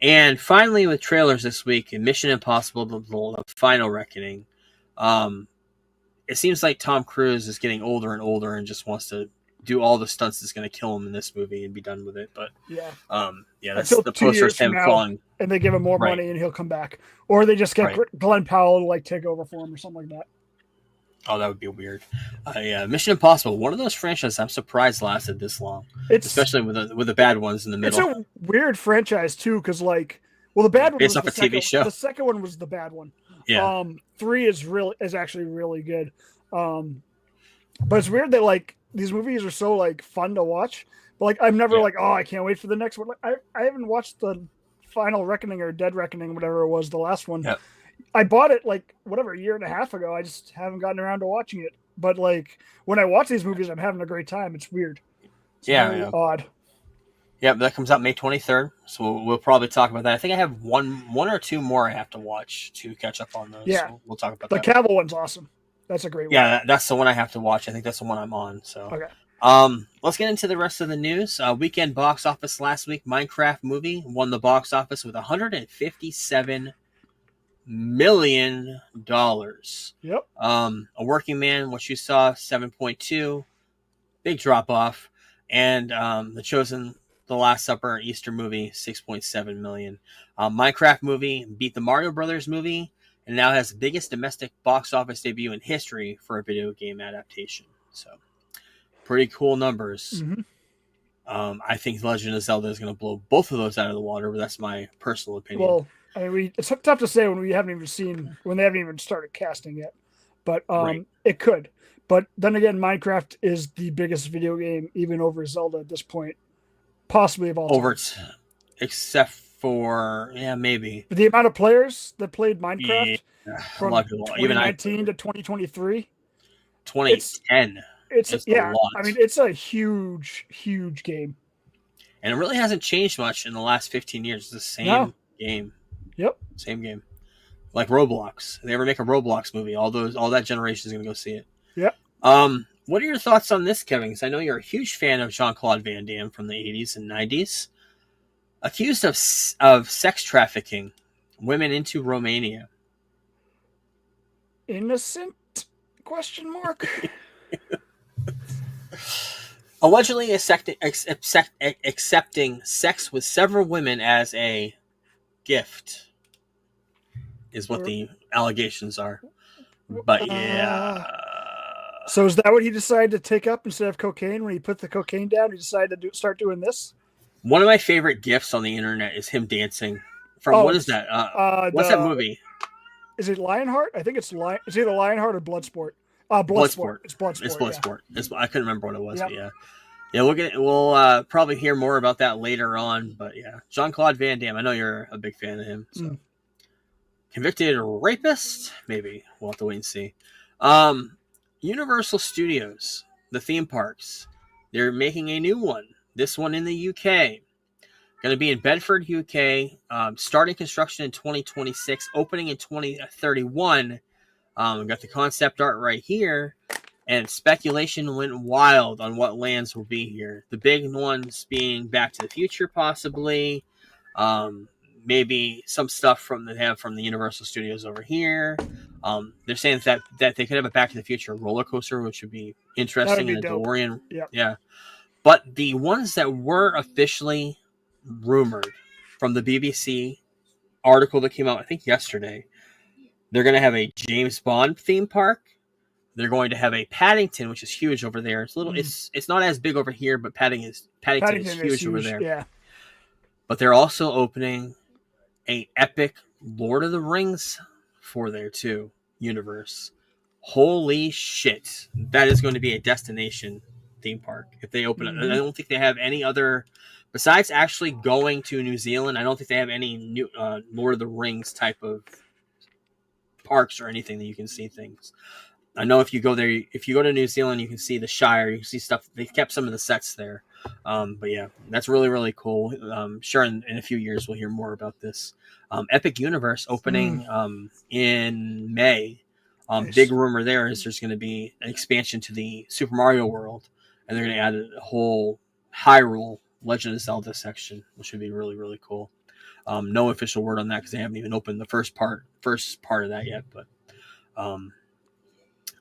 S2: And finally, with trailers this week, Mission Impossible: The Final Reckoning. It seems like Tom Cruise is getting older and older and just wants to do all the stunts that's going to kill him in this movie and be done with it. But that's the poster's him falling,
S3: and they give him more money and he'll come back, or they just get Glenn Powell to like take over for him or something like that.
S2: Oh, that would be weird. Mission Impossible, one of those franchises I'm surprised lasted this long, especially with the bad ones in the middle.
S3: It's a weird franchise too, because the bad one
S2: based
S3: was
S2: off
S3: the
S2: a TV show.
S3: The second one was the bad one.
S2: Yeah.
S3: 3 is actually really good. But it's weird that like these movies are so like fun to watch. But like I'm never like, oh, I can't wait for the next one. Like, I haven't watched the Final Reckoning or Dead Reckoning, whatever it was, the last one.
S2: Yep.
S3: I bought it like a year and a half ago. I just haven't gotten around to watching it. But like when I watch these movies, I'm having a great time. It's weird. It's very odd.
S2: Yeah, that comes out May 23rd, so we'll probably talk about that. I think I have one or two more I have to watch to catch up on those.
S3: Yeah,
S2: so we'll talk about
S3: that. The Cavill one's awesome. That's a great one.
S2: Yeah, that's the one I have to watch. I think that's the one I'm on. So
S3: okay.
S2: Let's get into the rest of the news. Weekend box office last week: Minecraft movie won the box office with $157 million.
S3: Yep.
S2: A Working Man, what you saw, 7.2, big drop off, and The Chosen, The Last Supper, Easter movie, 6.7 million. Minecraft movie beat the Mario Brothers movie and now has the biggest domestic box office debut in history for a video game adaptation. So, pretty cool numbers.
S3: Mm-hmm.
S2: I think Legend of Zelda is going to blow both of those out of the water, but that's my personal opinion.
S3: Well, I mean, it's tough to say when they haven't even started casting yet, but it could. But then again, Minecraft is the biggest video game, even over Zelda at this point, possibly of all time.
S2: Except for maybe
S3: the amount of players that played Minecraft from
S2: people,
S3: 2019 to 2023,
S2: 2010.
S3: It's a lot. I mean, it's a huge game,
S2: and it really hasn't changed much in the last 15 years. It's the same game.
S3: Yep.
S2: Same game. Like Roblox. If they ever make a Roblox movie, all that generation is going to go see it.
S3: Yep.
S2: What are your thoughts on this, Kevin? Because I know you're a huge fan of Jean-Claude Van Damme from the 80s and 90s. Accused of sex trafficking women into Romania.
S3: innocent? Question mark.
S2: Allegedly accepting sex with several women as a gift is what the allegations are. But yeah.
S3: So is that what he decided to take up instead of cocaine? When he put the cocaine down, he decided to start doing this.
S2: One of my favorite gifs on the internet is him dancing. From what is that? What's that movie?
S3: Is it Lionheart? I think it's either Lionheart or Bloodsport. Bloodsport. It's Bloodsport.
S2: It's Bloodsport.
S3: Yeah.
S2: I couldn't remember what it was, but yeah. Yeah, we'll probably hear more about that later on. But yeah, Jean-Claude Van Damme. I know you're a big fan of him. So. Convicted rapist? Maybe. We'll have to wait and see. Universal Studios, the theme parks. They're making a new one. This one in the UK. Going to be in Bedford, UK. Starting construction in 2026. Opening in 2031. We've got the concept art right here. And speculation went wild on what lands will be here. The big ones being Back to the Future, possibly. Maybe some stuff they have from the Universal Studios over here. They're saying that they could have a Back to the Future roller coaster, which would be interesting. In the DeLorean.
S3: Yep.
S2: Yeah. But the ones that were officially rumored from the BBC article that came out, I think yesterday, they're going to have a James Bond theme park. They're going to have a Paddington, which is huge over there. It's little. It's not as big over here, but Paddington is huge over there.
S3: Yeah.
S2: But they're also opening a epic Lord of the Rings for there too universe. Holy shit! That is going to be a destination theme park if they open it. I don't think they have any other besides actually going to New Zealand. I don't think they have any new Lord of the Rings type of parks or anything that you can see things. I know if you go there, if you go to New Zealand, you can see the Shire. You can see stuff. They kept some of the sets there. But yeah, that's really, really cool. Sure, in a few years, we'll hear more about this. Epic Universe opening in May. Nice. Big rumor there is there's going to be an expansion to the Super Mario World, and they're going to add a whole Hyrule Legend of Zelda section, which would be really, really cool. No official word on that because they haven't even opened the first part of that yet. But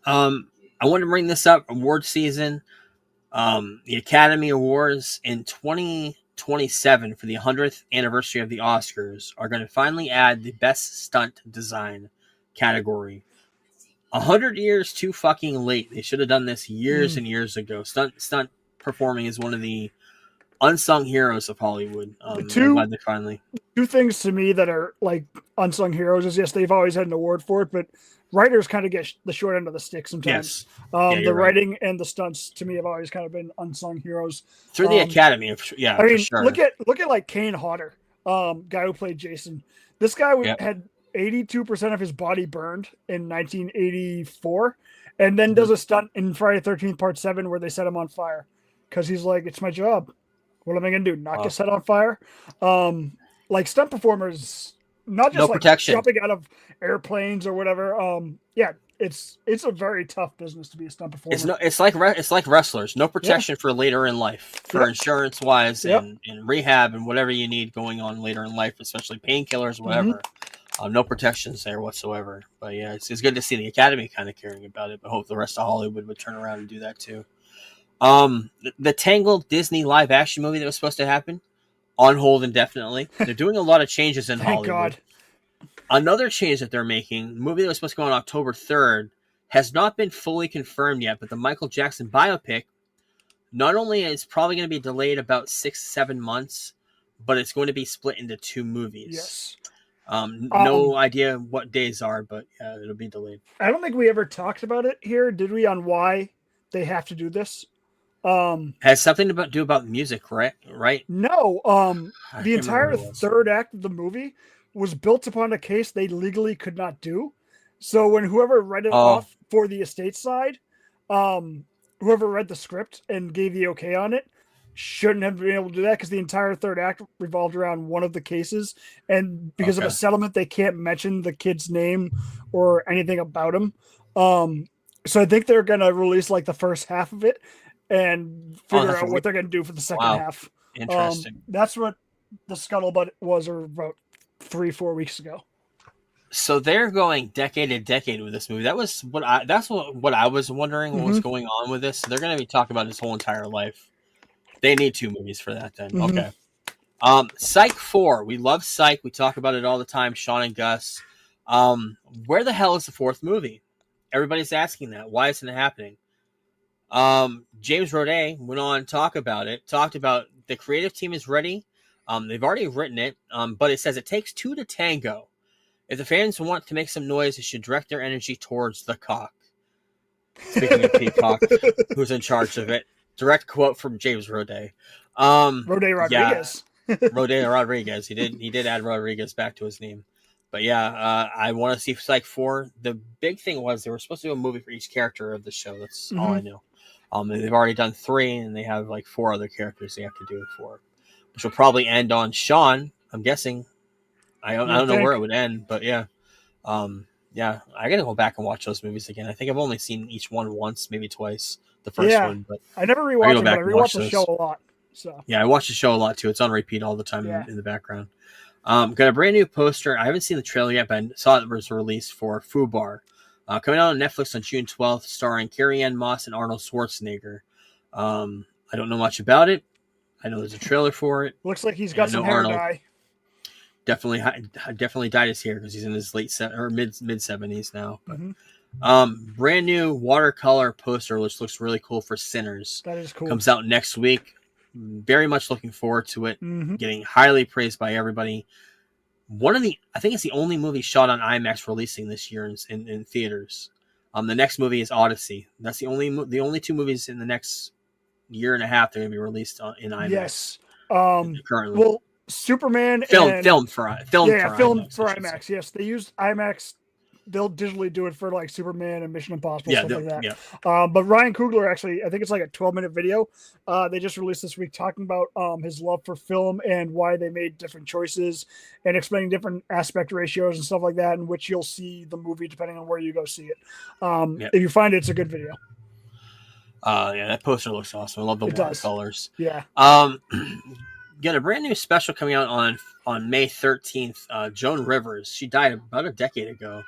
S2: I want to bring this up. Award season, the Academy Awards in 2027 for the 100th anniversary of the Oscars are going to finally add the Best Stunt Design category. 100 years too fucking late. They should have done this years and years ago. Stunt performing is one of the unsung heroes of Hollywood.
S3: Two
S2: finally.
S3: Two things to me that are like unsung heroes is yes, they've always had an award for it, but writers kind of get the short end of the stick sometimes. Yes. The writing and the stunts to me have always kind of been unsung heroes
S2: through the Academy. Yeah,
S3: I mean,
S2: for sure.
S3: look at like Kane Hodder, guy who played Jason. This guy had 82% of his body burned in 1984, and then does a stunt in Friday the 13th Part 7 where they set him on fire because he's like, it's my job. What am I gonna do? Not get set on fire? Like stunt performers, not just
S2: protection.
S3: Jumping out of airplanes or whatever. It's a very tough business to be a stunt performer.
S2: It's like wrestlers. No protection for later in life, for insurance wise and rehab and whatever you need going on later in life, especially painkillers, whatever. No protections there whatsoever. But yeah, it's good to see the Academy kind of caring about it. But I hope the rest of Hollywood would turn around and do that too. The Tangled Disney live action movie that was supposed to happen on hold indefinitely. They're doing a lot of changes in Hollywood. God. Another change that they're making, the movie that was supposed to go on October 3rd, has not been fully confirmed yet, but the Michael Jackson biopic not only is probably going to be delayed about 6-7 months, but it's going to be split into 2 movies.
S3: Yes.
S2: No idea what days are, but yeah, it'll be delayed.
S3: I don't think we ever talked about it here, did we, on why they have to do this?
S2: Has something to do about music, right?
S3: No. The entire third act of the movie was built upon a case they legally could not do. So when whoever read it off for the estate side, whoever read the script and gave the okay on it, shouldn't have been able to do that because the entire third act revolved around one of the cases, and because of a settlement, they can't mention the kid's name or anything about him. So I think they're gonna release like the first half of it and figure out what they're gonna do for the second half.
S2: Interesting.
S3: That's what the scuttlebutt was about 3-4 weeks ago.
S2: So they're going decade to decade with this movie. That's what I was wondering what was going on with this. So they're going to be talking about his whole entire life. They need 2 movies for that then.
S3: Mhm.
S2: Okay. Psych 4. We love Psych. We talk about it all the time, Sean and Gus. Where the hell is the 4th movie? Everybody's asking that. Why isn't it happening? James Roday went on to talk about it. Talked about the creative team is ready. They've already written it, but it says it takes 2 to tango. If the fans want to make some noise, they should direct their energy towards the cock. Speaking of Peacock, who's in charge of it. Direct quote from James Roday.
S3: Roday Rodriguez.
S2: Yeah, Roday Rodriguez. He did add Rodriguez back to his name. But yeah, I want to see Psych 4. The big thing was they were supposed to do a movie for each character of the show. That's all I knew. They've already done 3, and they have like 4 other characters they have to do it for, which will probably end on Sean. I'm guessing. I don't know where it would end, but yeah. Yeah, I gotta go back and watch those movies again. I think I've only seen each one once, maybe twice. The first one, but
S3: I never rewatched it, but I rewatched the show a lot. So
S2: yeah, I watch the show a lot too. It's on repeat all the time in the background. Got a brand new poster. I haven't seen the trailer yet, but I saw it was released for Fubar. Coming out on Netflix on June 12th, starring Carrie-Anne Moss and Arnold Schwarzenegger. I don't know much about it. I know there's a trailer for it.
S3: Looks like he's got some hair dye.
S2: Definitely dyed his hair because he's in his mid 70s now. But brand new watercolor poster, which looks really cool for Sinners.
S3: That is cool.
S2: Comes out next week. Very much looking forward to it. Getting highly praised by everybody. I think it's the only movie shot on IMAX releasing this year in theaters. The next movie is Odyssey. That's the only 2 movies in the next year and a half that are going to be released in IMAX.
S3: Yes.
S2: Currently.
S3: Well, Superman
S2: film for
S3: IMAX. Yes, they use IMAX. They'll digitally do it for like Superman and Mission Impossible, stuff like that.
S2: Yeah.
S3: But Ryan Coogler actually, I think it's like a 12-minute video. They just released this week talking about his love for film and why they made different choices and explaining different aspect ratios and stuff like that, in which you'll see the movie depending on where you go see it. If you find it, it's a good video.
S2: Yeah, that poster looks awesome. I love the watercolors.
S3: Yeah.
S2: Got a brand new special coming out on May 13th. Joan Rivers. She died about a decade ago.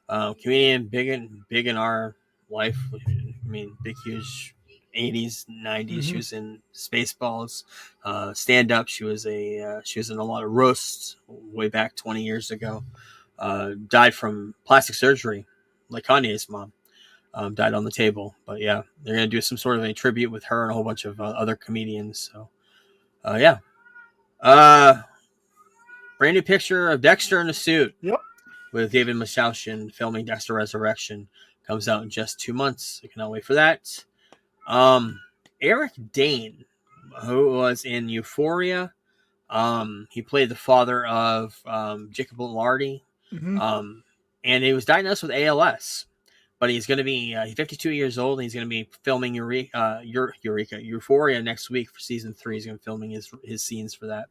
S2: Comedian, big in our life. I mean, big, huge 80s, 90s. She was in Spaceballs, stand up. She was in a lot of roasts way back 20 years ago. Died from plastic surgery, like Kanye's mom. Died on the table. But yeah, they're gonna do some sort of a tribute with her and a whole bunch of other comedians. So yeah. Brand new picture of Dexter in a suit.
S3: Yep.
S2: With David Mishalshin filming Dexter Resurrection. Comes out in just 2 months. I cannot wait for that. Eric Dane, who was in Euphoria. He played the father of Jacob Elordi. And he was diagnosed with ALS. But he's going to be 52 years old, and he's going to be filming Euphoria next week for season 3. He's going to be filming his scenes for that.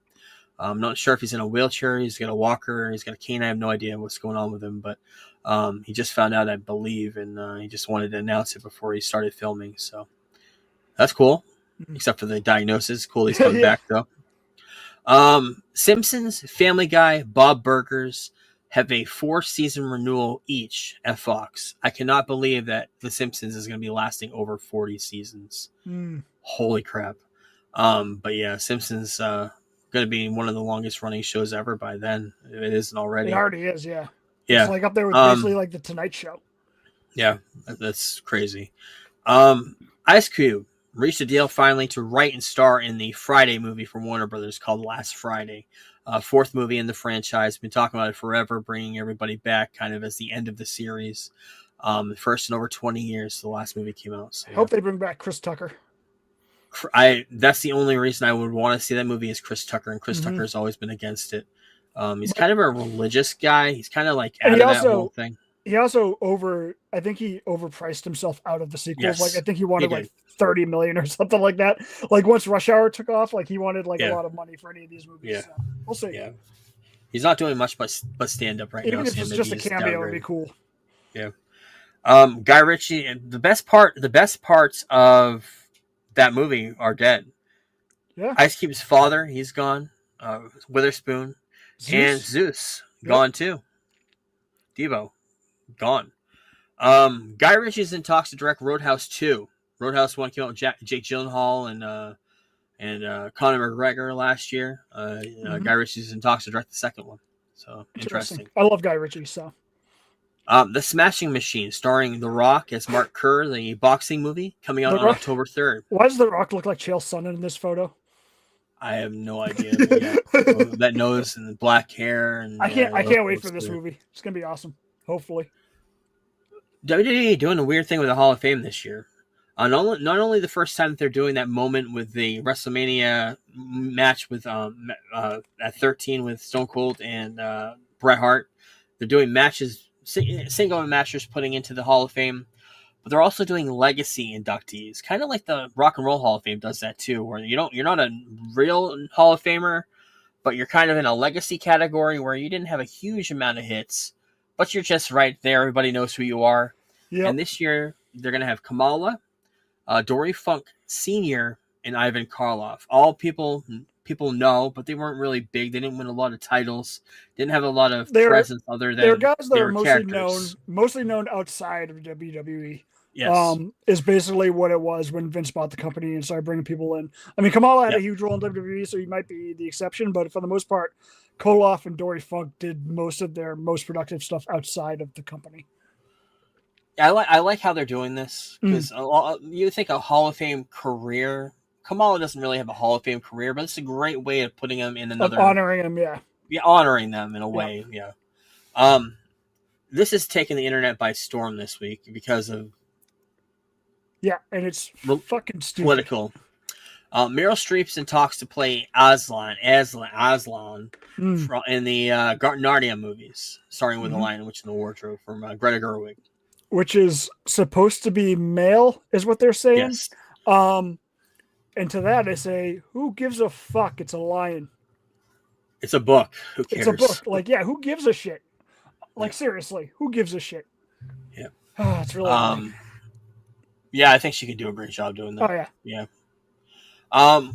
S2: I'm not sure if he's in a wheelchair, he's got a walker, he's got a cane. I have no idea what's going on with him, but he just found out, I believe, and he just wanted to announce it before he started filming. So that's cool, except for the diagnosis. Cool he's coming back, though. Simpsons, Family Guy, Bob Burgers have a 4-season renewal each at Fox. I cannot believe that The Simpsons is going to be lasting over 40 seasons. Holy crap. But yeah, Simpsons going to be one of the longest running shows ever by then. If it isn't already.
S3: It already is, yeah.
S2: Yeah.
S3: It's like up there with basically like The Tonight Show. Yeah,
S2: that's crazy. Ice Cube reached a deal finally to write and star in the Friday movie from Warner Brothers called Last Friday. 4th movie in the franchise. Been talking about it forever, bringing everybody back kind of as the end of the series. First in over 20 years, the last movie came out. So,
S3: hope they bring back Chris Tucker.
S2: That's the only reason I would want to see that movie is Chris Tucker, and Chris Tucker has always been against it. He's kind of a religious guy. He's kind of like out of that whole thing.
S3: He also I think he overpriced himself out of the sequels.
S2: Yes,
S3: like I think he wanted like $30 million or something like that. Like once Rush Hour took off, like he wanted like a lot of money for any of these movies.
S2: Yeah.
S3: So we'll see.
S2: Yeah. He's not doing much but stand up right now.
S3: Even if it's just a cameo, it'd be cool.
S2: Yeah. Guy Ritchie, the best parts of that movie are dead.
S3: Yeah.
S2: Ice Cube's father, he's gone. Witherspoon and Zeus gone too. Devo, gone. Guy Ritchie's in talks to direct Roadhouse 2. Roadhouse 1 came out with Jake Gyllenhaal and Conor McGregor last year. Guy Ritchie's in talks to direct the second one. So interesting.
S3: I love Guy Ritchie. So,
S2: The Smashing Machine, starring The Rock as Mark Kerr, the boxing movie, coming out on October 3rd.
S3: Why does The Rock look like Chael Sonnen in this photo?
S2: I have no idea. That nose and the black hair, and
S3: I can't wait for this movie. It's gonna be awesome. Hopefully,
S2: WWE doing a weird thing with the Hall of Fame this year. Not only the first time that they're doing that moment with the WrestleMania match with at 13 with Stone Cold and Bret Hart, they're doing matches, single matches, putting into the Hall of Fame. But they're also doing legacy inductees, kind of like the Rock and Roll Hall of Fame does that too, where you're not a real Hall of Famer, but you're kind of in a legacy category where you didn't have a huge amount of hits, but you're just right there. Everybody knows who you are. Yep. And this year they're going to have Kamala, Dory Funk Sr., and Ivan Karloff. All people know, but they weren't really big. They didn't win a lot of titles. Didn't have a lot of presence other than
S3: they're guys that are mostly known outside of WWE.
S2: Yes.
S3: Is basically what it was when Vince bought the company and started bringing people in. I mean, Kamala had a huge role in WWE, so he might be the exception, but for the most part, Koloff and Dory Funk did most of their most productive stuff outside of the company.
S2: I like how they're doing this, because you think a Hall of Fame career. Kamala doesn't really have a Hall of Fame career, but it's a great way of putting him in another...
S3: honoring him, yeah.
S2: Yeah, honoring them in a way, yeah. This has taken the internet by storm this week because of...
S3: Yeah, and it's fucking stupid.
S2: Political. Meryl Streep's in talks to play Aslan in the Narnia movies, starring with The Lion, the Witch, and the Wardrobe from Greta Gerwig.
S3: Which is supposed to be male, is what they're saying.
S2: Yes.
S3: And to that, I say, who gives a fuck? It's a lion.
S2: It's a book. Who cares?
S3: It's a book. Like, yeah, who gives a shit? Like, seriously, who gives a shit?
S2: Yeah.
S3: It's really funny.
S2: Yeah, I think she could do a great job doing that.
S3: Oh, yeah.
S2: Yeah.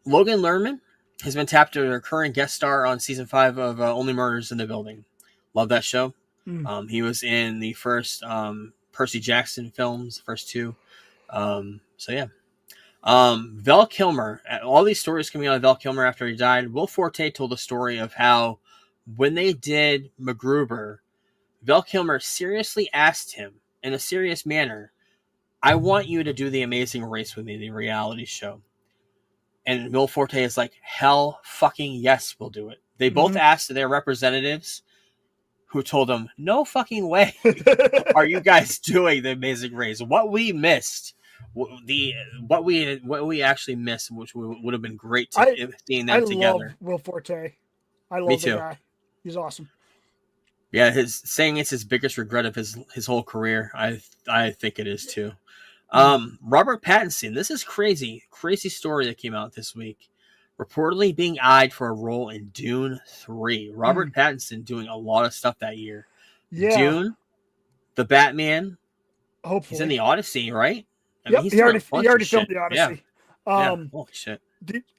S2: Logan Lerman has been tapped to a recurring guest star on season 5 of Only Murders in the Building. Love that show. He was in the first Percy Jackson films, the first 2. So, yeah. Val Kilmer, all these stories coming out of Val Kilmer after he died. Will Forte told a story of how when they did MacGruber, Val Kilmer seriously asked him in a serious manner, I want you to do The Amazing Race with me, the reality show. And Will Forte is like, hell fucking yes, we'll do it. They both asked their representatives, who told them, no fucking way are you guys doing The Amazing Race. What we missed, what we actually missed, which would have been great to seeing them together.
S3: I love Will Forte. I love the guy. He's awesome.
S2: Yeah, saying it's his biggest regret of his whole career. I think it is too. Robert Pattinson. This is crazy story that came out this week. Reportedly being eyed for a role in Dune 3. Robert Pattinson doing a lot of stuff that year. Yeah. Dune, the Batman.
S3: Hopefully.
S2: He's in the Odyssey, right?
S3: I mean, he already filmed the Odyssey.
S2: Yeah. Holy shit.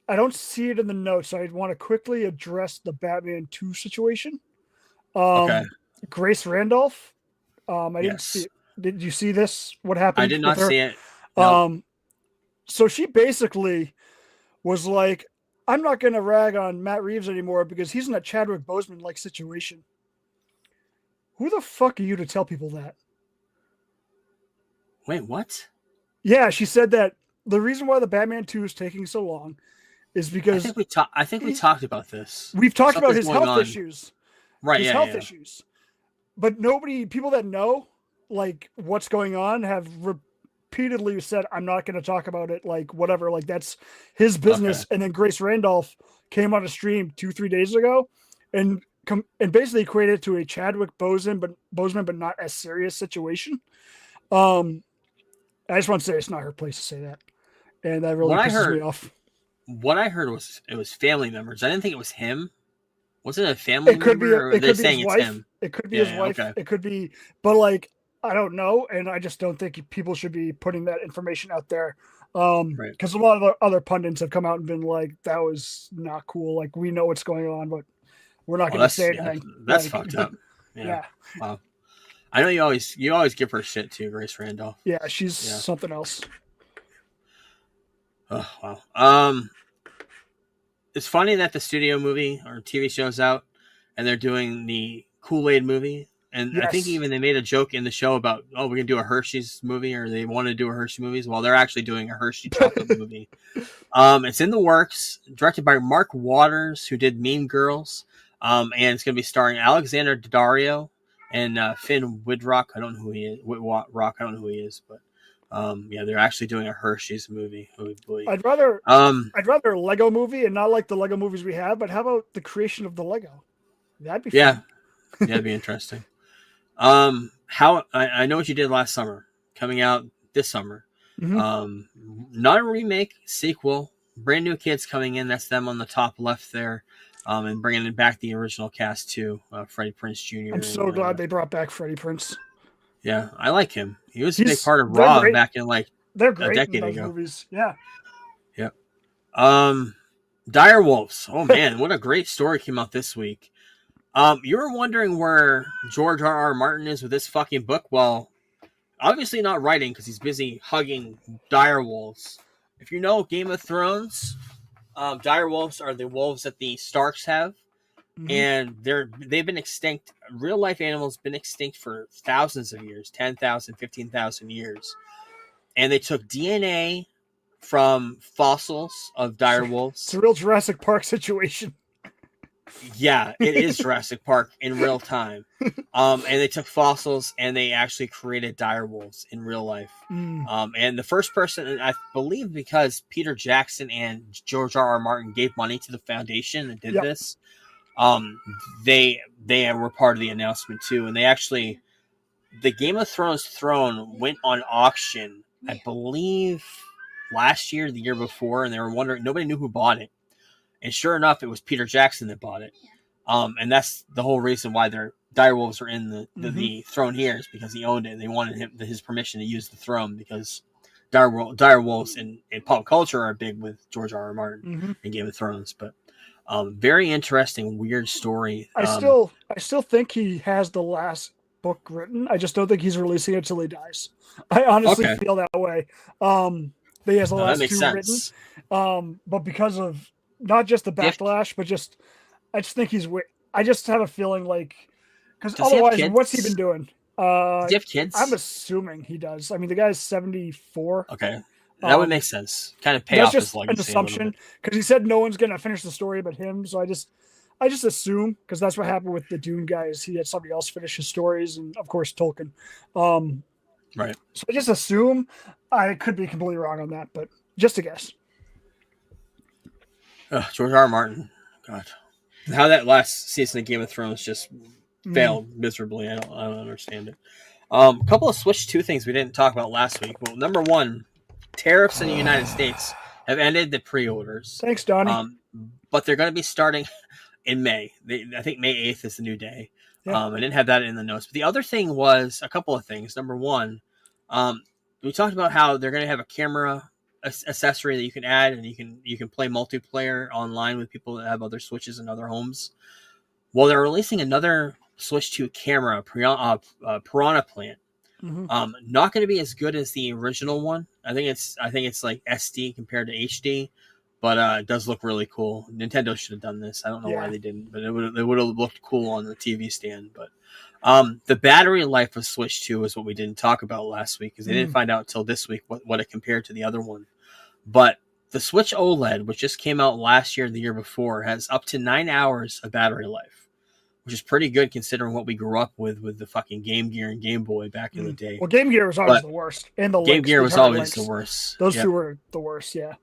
S3: I don't see it in the notes, so I want to quickly address the Batman 2 situation. Okay. Grace Randolph. I didn't see it. Did you see this? What happened?
S2: I did not see it. Nope.
S3: So she basically was like, I'm not going to rag on Matt Reeves anymore because he's in a Chadwick Boseman-like situation. Who the fuck are you to tell people that?
S2: Wait, what?
S3: Yeah, she said that the reason why the Batman 2 is taking so long is because...
S2: I think we talked about this.
S3: We've talked about his health issues.
S2: Right,
S3: his health issues. But people that know, like, what's going on have repeatedly said, I'm not going to talk about it, like, whatever. Like, that's his business. Okay. And then Grace Randolph came on a stream 2-3 days ago and basically equated it to a Chadwick Boseman, but not as serious situation. I just want to say it's not her place to say that. And that really pisses me off.
S2: What I heard was it was family members. I didn't think it was him. Was it a family member? It could be his wife.
S3: It could be his wife. Okay. It could be, but like, I don't know. And I just don't think people should be putting that information out there. Because a lot of the other pundits have come out and been like, that was not cool. Like, we know what's going on, but we're not going to say anything.
S2: That's fucked up.
S3: Yeah.
S2: Wow. I know you always give her shit too, Grace Randolph.
S3: Yeah, she's
S2: Yeah.
S3: something else.
S2: Oh wow. It's funny that the studio movie or TV show's out, and they're doing the Kool-Aid movie. And I think
S3: Yes.
S2: even they made a joke in the show about, oh, we're gonna do a Hershey's movie, or they want to do a Hershey movies. Well, they're actually doing a Hershey chocolate movie. It's in the works, directed by Mark Waters, who did Mean Girls. And it's gonna be starring Alexander Daddario and Finn Wittrock. I don't know who he is. Whitrock. I don't know who he is, but yeah, they're actually doing a Hershey's movie.
S3: I'd rather
S2: Um,
S3: a Lego movie and not like the Lego movies we have, but how about the creation of the Lego? That'd be
S2: yeah,
S3: fun.
S2: yeah, it'd be interesting. How I know what you did last summer, coming out this summer.
S3: Mhm.
S2: Not a remake, sequel. Brand new kids coming in. That's them on the top left there. And bringing back the original cast too, Freddie Prinze Jr.
S3: I'm so
S2: and,
S3: glad they brought back Freddie Prinze.
S2: Yeah, I like him. He was a big part of
S3: they're
S2: Raw
S3: great.
S2: back in like
S3: They're
S2: a
S3: great in
S2: decade
S3: those
S2: ago.
S3: movies. Yeah.
S2: Yep. Dire Wolves. Oh man, what a great story came out this week. You were wondering where George R.R. Martin is with this fucking book. Well, obviously not writing because he's busy hugging dire wolves. If you know Game of Thrones, dire wolves are the wolves that the Starks have,
S3: Mhm.
S2: and they've been extinct. Real life animals been extinct for thousands of years, 10,000, 15,000 years, and they took DNA from fossils of dire
S3: It's
S2: wolves.
S3: a real Jurassic Park situation.
S2: Yeah, it is Jurassic Park in real time. And they took fossils and they actually created dire wolves in real life.
S3: Mm.
S2: And the first person, I believe, because Peter Jackson and George R.R. Martin gave money to the foundation and did
S3: Yep.
S2: this, they were part of the announcement too. And they actually, the Game of Thrones throne went on auction, I believe, last year, the year before, and they were wondering, nobody knew who bought it. And sure enough, it was Peter Jackson that bought it. And that's the whole reason why their dire wolves are in the throne here, is because he owned it. And they wanted his permission to use the throne because dire wolves in pop culture are big with George R.R. Martin and Game of Thrones. But very interesting, weird story.
S3: I still think he has the last book written. I just don't think he's releasing it till he dies. I honestly feel that way. That he has the last
S2: that makes
S3: two
S2: sense.
S3: written. But because of not just the backlash, but I just think he's. I just have a feeling like, because otherwise, what's he been doing?
S2: Does he have kids?
S3: I'm assuming he does. I mean, the guy's 74.
S2: Okay, that would make sense. Kind of pay off his legacy.
S3: That's just an assumption, because he said no one's going to finish the story but him. So I just assume, because that's what happened with the Dune guys. He had somebody else finish his stories, and of course Tolkien.
S2: Right.
S3: So I just assume. I could be completely wrong on that, but just a guess.
S2: George R.R. Martin. God, how that last season of Game of Thrones just failed miserably. I don't understand it. A couple of Switch 2 things we didn't talk about last week. Well, number one, tariffs in the United States have ended the pre-orders.
S3: Thanks, Donnie.
S2: But they're going to be starting in May. I think May 8th is the new day. Yeah. I didn't have that in the notes. But the other thing was a couple of things. Number one, we talked about how they're going to have a camera accessory that you can add, and you can play multiplayer online with people that have other Switches in other homes. Well, they're releasing another Switch 2 camera, Piranha Plant. Not going to be as good as the original one. I think it's like SD compared to HD, but it does look really cool. Nintendo should have done this. I don't know why they didn't, but it would have looked cool on the TV stand. But the battery life of Switch 2 is what we didn't talk about last week, because they didn't find out until this week what it compared to the other one. But the Switch OLED, which just came out last year and the year before, has up to 9 hours of battery life, which is pretty good considering what we grew up with the fucking Game Gear and Game Boy back in the day.
S3: Well, Game Gear was always the worst. And the
S2: Game Gear was always the worst.
S3: Those two were the worst, yeah.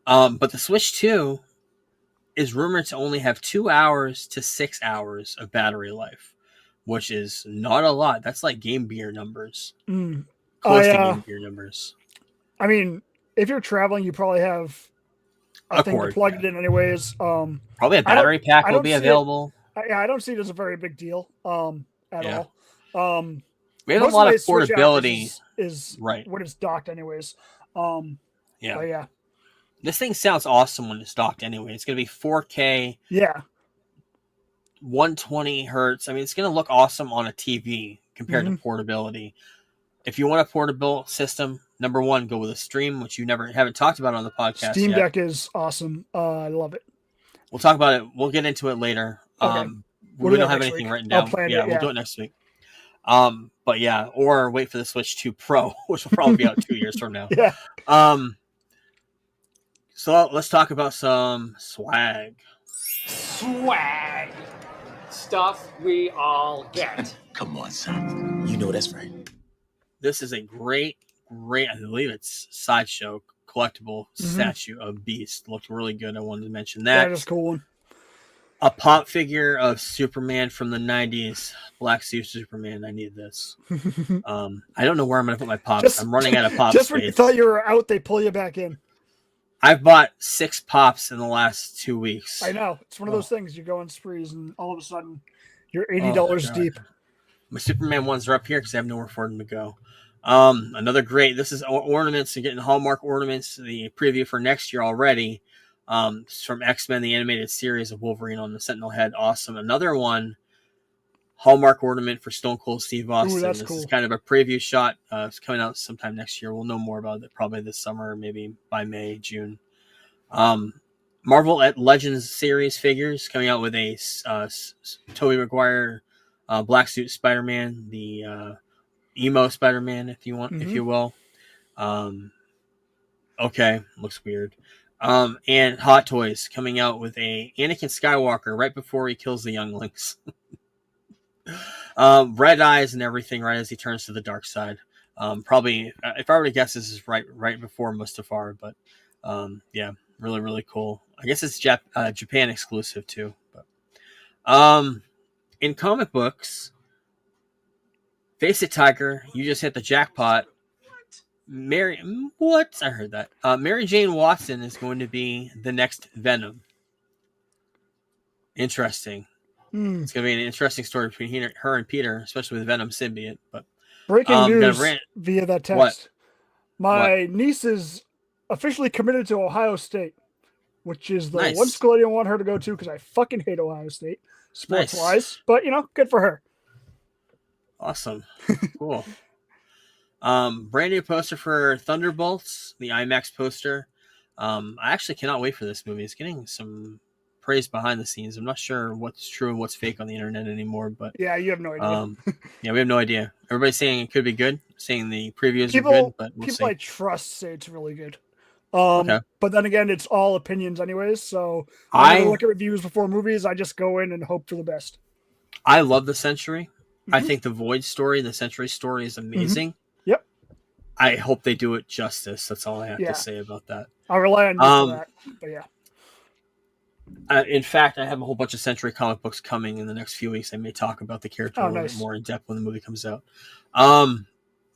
S2: But the Switch 2 is rumored to only have 2 hours to 6 hours of battery life, which is not a lot. That's like Game Gear numbers. Close to Game Gear numbers.
S3: I mean, if you're traveling, you probably have a thing to plug it in anyways.
S2: Probably a battery pack will be available.
S3: I don't see it as a very big deal at all.
S2: We have a lot of portability.
S3: Is
S2: right
S3: when it's docked anyways. Yeah.
S2: This thing sounds awesome when it's docked anyway. It's going to be 4K.
S3: Yeah.
S2: 120 hertz. I mean, it's going to look awesome on a TV compared to portability. If you want a portable system, number one, go with a Stream, which you haven't talked about on the podcast.
S3: Steam
S2: yet.
S3: Deck is awesome. I love it.
S2: We'll talk about it. We'll get into it later.
S3: Okay.
S2: We don't have anything written down. We'll do it next week. But yeah, or wait for the Switch 2 Pro, which will probably be out 2 years from now.
S3: Yeah.
S2: So let's talk about some swag.
S4: Swag. Stuff we all get.
S5: Come on, son. You know that's right.
S2: This is a great, I believe it's Sideshow collectible statue of Beast. Looked really good. I wanted to mention that.
S3: That is a cool one.
S2: A pop figure of Superman from the 90s. Black suit Superman. I need this. I don't know where I'm going to put my pops. I'm running out of pops.
S3: Just when you thought you were out, they pull you back in.
S2: I've bought 6 pops in the last 2 weeks.
S3: I know. It's one of those things. You go on sprees and all of a sudden you're $80 deep.
S2: My Superman ones are up here because I have nowhere for them to go. Another great, this is ornaments. You're getting Hallmark ornaments. The preview for next year already. It's from X-Men, the animated series of Wolverine on the Sentinel head. Awesome. Another one, Hallmark ornament for Stone Cold Steve Austin.
S3: Ooh, that's
S2: this
S3: cool.
S2: is kind of a preview shot. It's coming out sometime next year. We'll know more about it probably this summer, maybe by May, June. Marvel at Legends series figures coming out with a Tobey Maguire black suit Spider-Man, the emo Spider-Man, if you want, if you will. Okay, looks weird. And Hot Toys coming out with a Anakin Skywalker right before he kills the younglings. Red eyes and everything right as he turns to the dark side. Probably, if I were to guess, this is right before Mustafar, but yeah, really, really cool. I guess it's Japan exclusive too. But in comic books, Face It Tiger, you just hit the jackpot. What? I heard that. Mary Jane Watson is going to be the next Venom. Interesting. It's going to be an interesting story between her and Peter, especially with Venom symbiote. But
S3: breaking news via that text.
S2: What?
S3: My niece is officially committed to Ohio State, which is the
S2: Nice.
S3: one school I didn't want her to go to because I fucking hate Ohio State, sports-wise. But, good for her.
S2: Awesome. Cool. Brand new poster for Thunderbolts, the IMAX poster. I actually cannot wait for this movie. It's getting some praise behind the scenes. I'm not sure what's true and what's fake on the internet anymore, but
S3: yeah, you have no idea.
S2: Yeah, we have no idea. Everybody's saying it could be good, saying the previews are good, but we'll see.
S3: I trust say it's really good. Okay. But then again, it's all opinions anyways, so I never look at reviews before movies. I just go in and hope for the best.
S2: I love the Century. I think the Void story, the Century story is amazing.
S3: Yep.
S2: I hope they do it justice. That's all I have to say about that.
S3: I'll rely on you for that, but yeah.
S2: In fact, I have a whole bunch of Century comic books coming in the next few weeks. I may talk about the character a little bit more in depth when the movie comes out.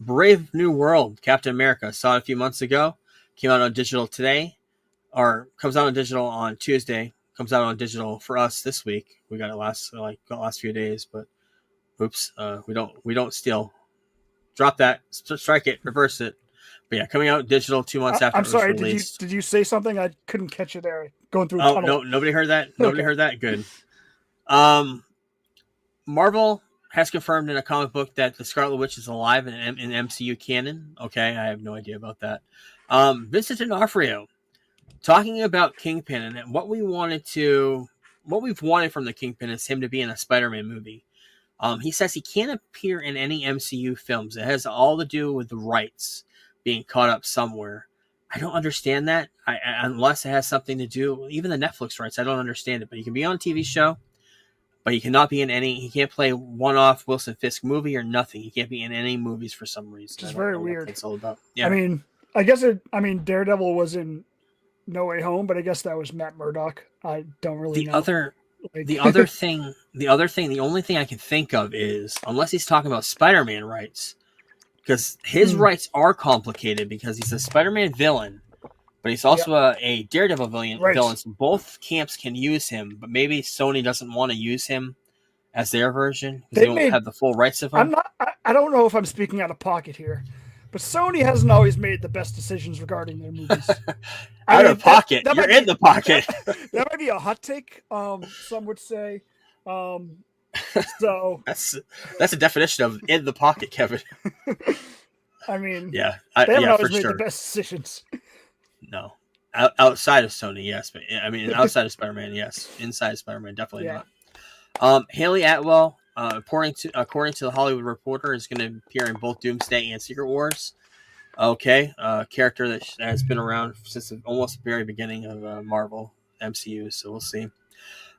S2: Brave New World, Captain America. Saw it a few months ago. Came out on digital today, or comes out on digital on Tuesday. Comes out on digital for us this week. We got it last few days, but oops, we don't steal. Drop that, strike it, reverse it. But yeah, coming out digital 2 months after.
S3: I'm sorry.
S2: It was released.
S3: Did you say something? I couldn't catch you there. Going through.
S2: Oh no, nobody heard that. Nobody heard that. Good. Marvel has confirmed in a comic book that the Scarlet Witch is alive in MCU canon. Okay, I have no idea about that. Vincent D'Onofrio talking about Kingpin and what we've wanted from the Kingpin is him to be in a Spider-Man movie. He says he can't appear in any MCU films. It has all to do with the rights being caught up somewhere. I don't understand that. Unless it has something to do, even the Netflix rights, I don't understand it. But he can be on a TV show, but he cannot be in any. He can't play one-off Wilson Fisk movie or nothing. He can't be in any movies for some reason.
S3: It's very weird.
S2: It's all about. Yeah.
S3: I guess Daredevil was in No Way Home, but I guess that was Matt Murdock. I don't really know. The only thing I can think of is, unless he's talking about Spider-Man rights, because his rights are complicated because he's a Spider-Man villain, but he's also a Daredevil villain. So both camps can use him, but maybe Sony doesn't want to use him as their version because they don't have the full rights of him. I don't know if I'm speaking out of pocket here, but Sony hasn't always made the best decisions regarding their movies.
S2: Out of pocket? You're in the pocket.
S3: That might be a hot take. Some would say. So
S2: That's a definition of in the pocket, Kevin.
S3: I mean,
S2: Yeah,
S3: they haven't
S2: yeah, for
S3: always made
S2: sure.
S3: the best decisions.
S2: No, outside of Sony, yes, but I mean, outside of Spider-Man, yes. Inside of Spider-Man, definitely
S3: Yeah.
S2: not. Haley Atwell, according to the Hollywood Reporter, is going to appear in both Doomsday and Secret Wars. Okay, character that has been around since almost the very beginning of Marvel MCU, so we'll see.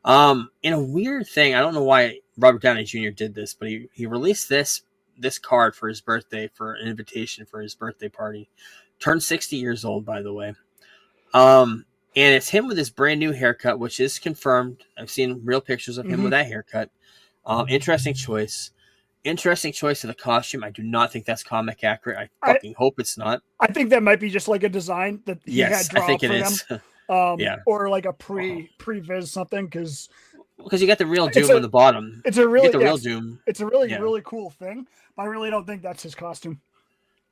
S2: In a weird thing, I don't know why Robert Downey Jr. did this, but he released this card for his birthday, for an invitation for his birthday party. Turned 60 years old, by the way. And it's him with his brand new haircut, which is confirmed. I've seen real pictures of him with that haircut. Interesting choice. Interesting choice of the costume. I do not think that's comic accurate. I fucking hope it's not.
S3: I think that might be just like a design that he had drawn
S2: I think
S3: up
S2: it
S3: for
S2: is.
S3: them.
S2: Yeah.
S3: Or like a pre-viz something, because
S2: you got the real Doom on the bottom.
S3: It's a really
S2: you get the real Doom.
S3: It's a really cool thing, but I really don't think that's his costume.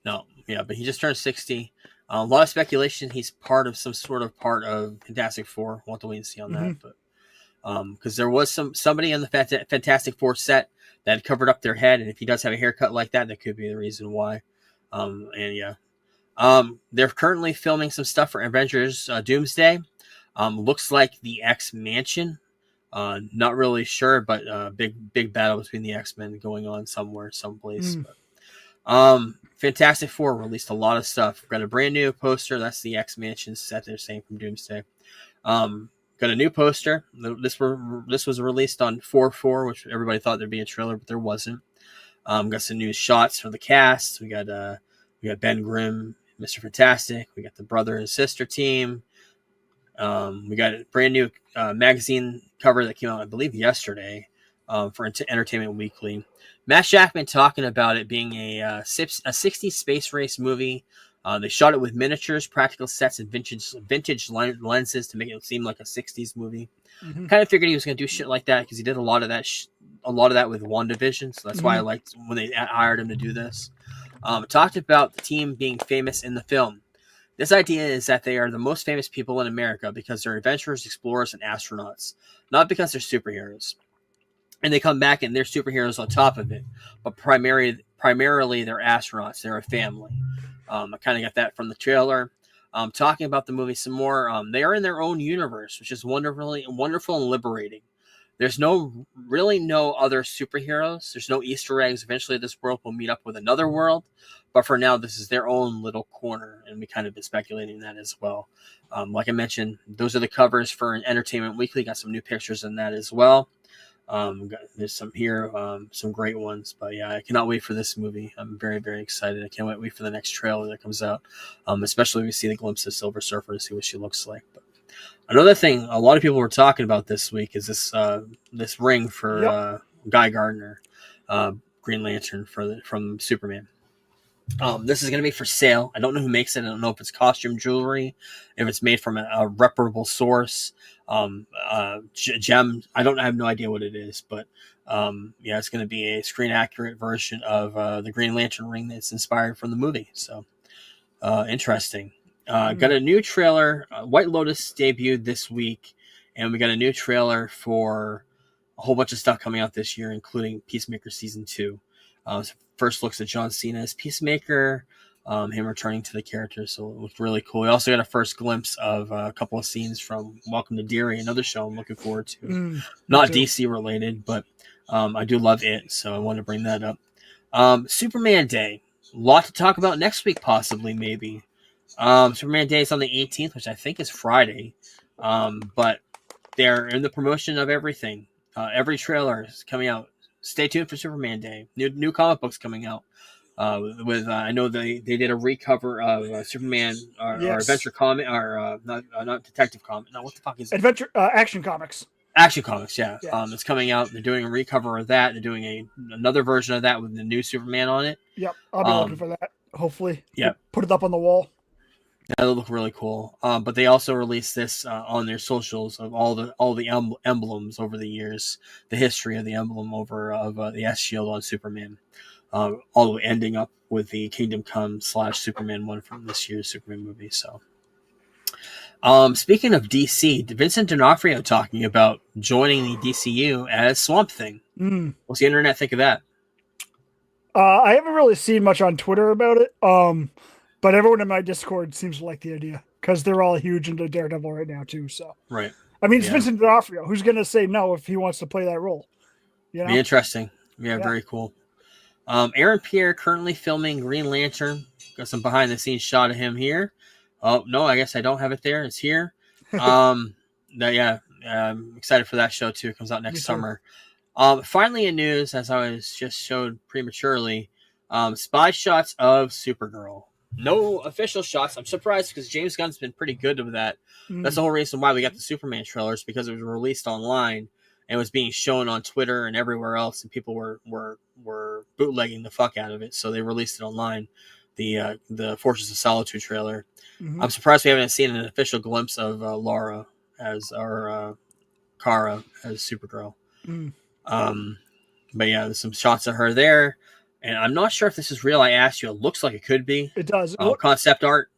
S2: No, yeah, but he just turned 60. A lot of speculation he's part of Fantastic Four. We'll have to wait and see on that, but because there was somebody in the Fantastic Four set that had covered up their head, and if he does have a haircut like that, that could be the reason why. They're currently filming some stuff for Avengers Doomsday. Looks like the X Mansion. Not really sure, but big battle between the X-Men going on someplace. But, Fantastic Four released a lot of stuff. Got a brand new poster. That's the X Mansion set they're saying from Doomsday. Got a new poster. This was released on 4/4, which everybody thought there'd be a trailer, but there wasn't. Got some new shots from the cast. We got Ben Grimm, Mr. Fantastic. We got the brother and sister team. We got a brand new magazine cover that came out, I believe, yesterday for Entertainment Weekly. Matt Shackman talking about it being a 60s space race movie. They shot it with miniatures, practical sets, and vintage lenses to make it seem like a 60s movie. Kind of figured he was going to do shit like that because he did a lot of that with WandaVision, so that's why I liked when they hired him to do this. Talked about the team being famous in the film. This idea is that they are the most famous people in America because they're adventurers, explorers, and astronauts, not because they're superheroes. And they come back and they're superheroes on top of it, but primarily they're astronauts. They're a family. I kind of got that from the trailer. Talking about the movie some more, they are in their own universe, which is wonderful and liberating. There's really no other superheroes. There's no Easter eggs. Eventually this world will meet up with another world. But for now, this is their own little corner. And we kind of been speculating that as well. Like I mentioned, those are the covers for Entertainment Weekly. Got some new pictures in that as well. There's some here, some great ones. But yeah, I cannot wait for this movie. I'm very, very excited. I can't wait for the next trailer that comes out. Especially when we see the glimpse of Silver Surfer to see what she looks like. But another thing a lot of people were talking about this week is this ring for Guy Gardner, Green Lantern from Superman. This is going to be for sale. I don't know who makes it. I don't know if it's costume jewelry, if it's made from a reputable source. Gem. I have no idea what it is, but it's going to be a screen accurate version of the Green Lantern ring that's inspired from the movie. So interesting. Got a new trailer. White Lotus debuted this week, and we got a new trailer for a whole bunch of stuff coming out this year, including Peacemaker Season 2. First looks at John Cena as Peacemaker, him returning to the character, so it looked really cool. We also got a first glimpse of a couple of scenes from Welcome to Derry, another show I'm looking forward to. Not DC related, but I do love it, so I wanted to bring that up. Superman Day. A lot to talk about next week, possibly, maybe. Superman Day is on the 18th, which I think is Friday. But they're in the promotion of everything. Every trailer is coming out. Stay tuned for Superman Day. New comic books coming out. I know they did a recover of Superman or Adventure Comic or not Detective Comic. No, what the fuck is it?
S3: Adventure Action Comics.
S2: Action Comics, yeah. It's coming out. They're doing a recover of that. They're doing another version of that with the new Superman on it.
S3: Yep, I'll be looking for that. Hopefully, put it up on the wall.
S2: That'll look really cool. But they also released this on their socials of all the emblems over the years, the history of the emblem of the S Shield on Superman, all the way ending up with the Kingdom Come / Superman one from this year's Superman movie. So, Speaking of DC, Vincent D'Onofrio talking about joining the DCU as Swamp Thing. What's the internet think of that?
S3: I haven't really seen much on Twitter about it, but everyone in my Discord seems to like the idea because they're all huge into Daredevil right now too. So,
S2: Right.
S3: I mean, it's Vincent D'Onofrio. Who's going to say no if he wants to play that role? You know?
S2: Be interesting. Yeah, very cool. Aaron Pierre currently filming Green Lantern. Got some behind the scenes shot of him here. Oh no, I guess I don't have it there. It's here. I'm excited for that show too. It comes out next summer. Finally in news, as I was just showed prematurely, spy shots of Supergirl. No official shots. I'm surprised because James Gunn's been pretty good with that. That's the whole reason why we got the Superman trailers, because it was released online and was being shown on Twitter and everywhere else, and people were bootlegging the fuck out of it. So they released it online. The Fortress of Solitude trailer. I'm surprised we haven't seen an official glimpse of Laura as our Kara as Supergirl. But yeah, there's some shots of her there, and I'm not sure if this is real. I asked you. It looks like it could be.
S3: It does.
S2: Concept art.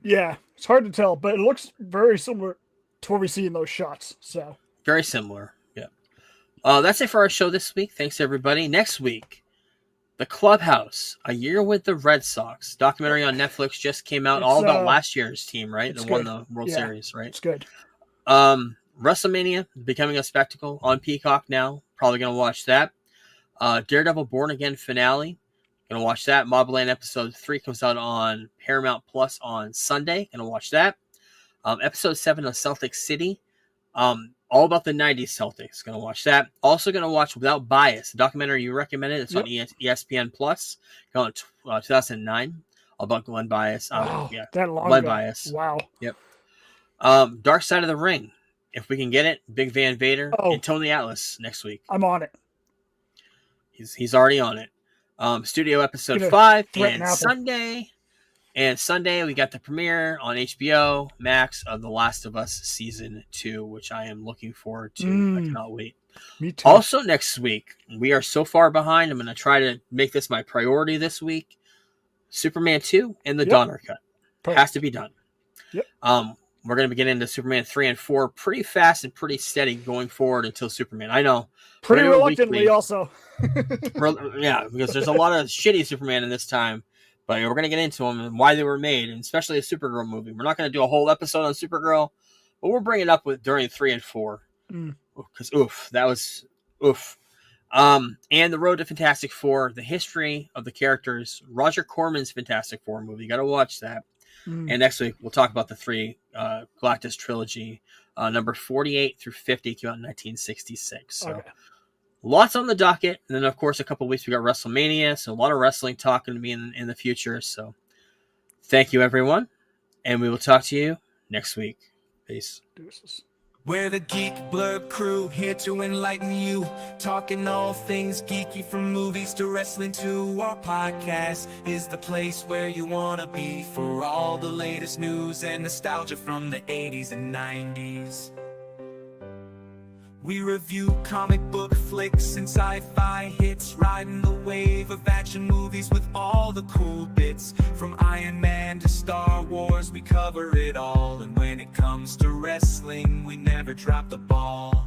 S3: Yeah, it's hard to tell, but it looks very similar to what we see in those shots. So
S2: very similar. Yeah. That's it for our show this week. Thanks everybody. Next week, The Clubhouse, A Year with the Red Sox documentary on Netflix just came out. All about last year's team, right? That won the World Series, right?
S3: It's good.
S2: WrestleMania becoming a spectacle on Peacock now. Probably gonna watch that. Daredevil Born Again finale. Gonna watch that. Mobland episode 3 comes out on Paramount Plus on Sunday. Gonna watch that. Episode 7 of Celtic City. All about the 90s Celtics. Gonna watch that. Also gonna watch Without Bias, the documentary you recommended. It's on ESPN Plus. Going 2009. All about Glenn Bias.
S3: That long
S2: Glenn
S3: ago.
S2: Bias.
S3: Wow.
S2: Yep. Dark Side of the Ring. If we can get it, Big Van Vader and Tony Atlas next week.
S3: I'm on it.
S2: He's already on it. Studio episode 5 and Sunday. And Sunday we got the premiere on HBO Max of The Last of Us Season 2, which I am looking forward to. I cannot wait.
S3: Me too.
S2: Also next week, we are so far behind. I'm going to try to make this my priority this week. Superman 2 and the Donner Cut. Has to be done.
S3: Yep.
S2: We're going to be getting into Superman 3 and 4 pretty fast and pretty steady going forward until Superman. I know.
S3: Pretty reluctantly also.
S2: Yeah, because there's a lot of shitty Superman in this time. But we're going to get into them and why they were made, and especially a Supergirl movie. We're not going to do a whole episode on Supergirl, but we'll bring it up during 3 and 4. Because, that was oof. And The Road to Fantastic Four, the history of the characters. Roger Corman's Fantastic Four movie. You got to watch that. And next week, we'll talk about the 3 Galactus trilogy. Number 48 through 50 came out in 1966. So lots on the docket. And then, of course, a couple weeks we got WrestleMania. So a lot of wrestling talking to me in the future. So thank you, everyone. And we will talk to you next week. Peace.
S3: Deuces.
S1: We're the Geek Blurb crew, here to enlighten you. Talking all things geeky, from movies to wrestling to our podcast is the place where you wanna be for all the latest news and nostalgia from the 80s and 90s. We review comic book flicks and sci-fi hits, riding the wave of action movies with all the cool bits. From Iron Man to Star Wars, we cover it all. And when it comes to wrestling, we never drop the ball.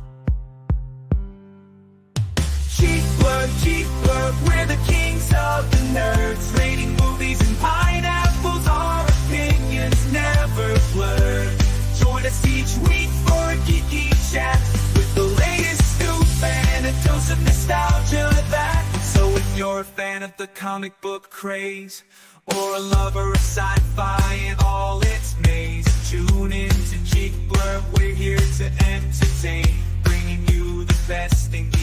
S1: Geek Blurb, we're the kings of the nerds, rating movies and pineapples, our opinions never blurred. Join us each week for a geeky chat with the latest news and a dose of nostalgia that. So if you're a fan of the comic book craze, or a lover of sci-fi and all its maze, tune in to Geek Blurb, we're here to entertain, bringing you the best in geek.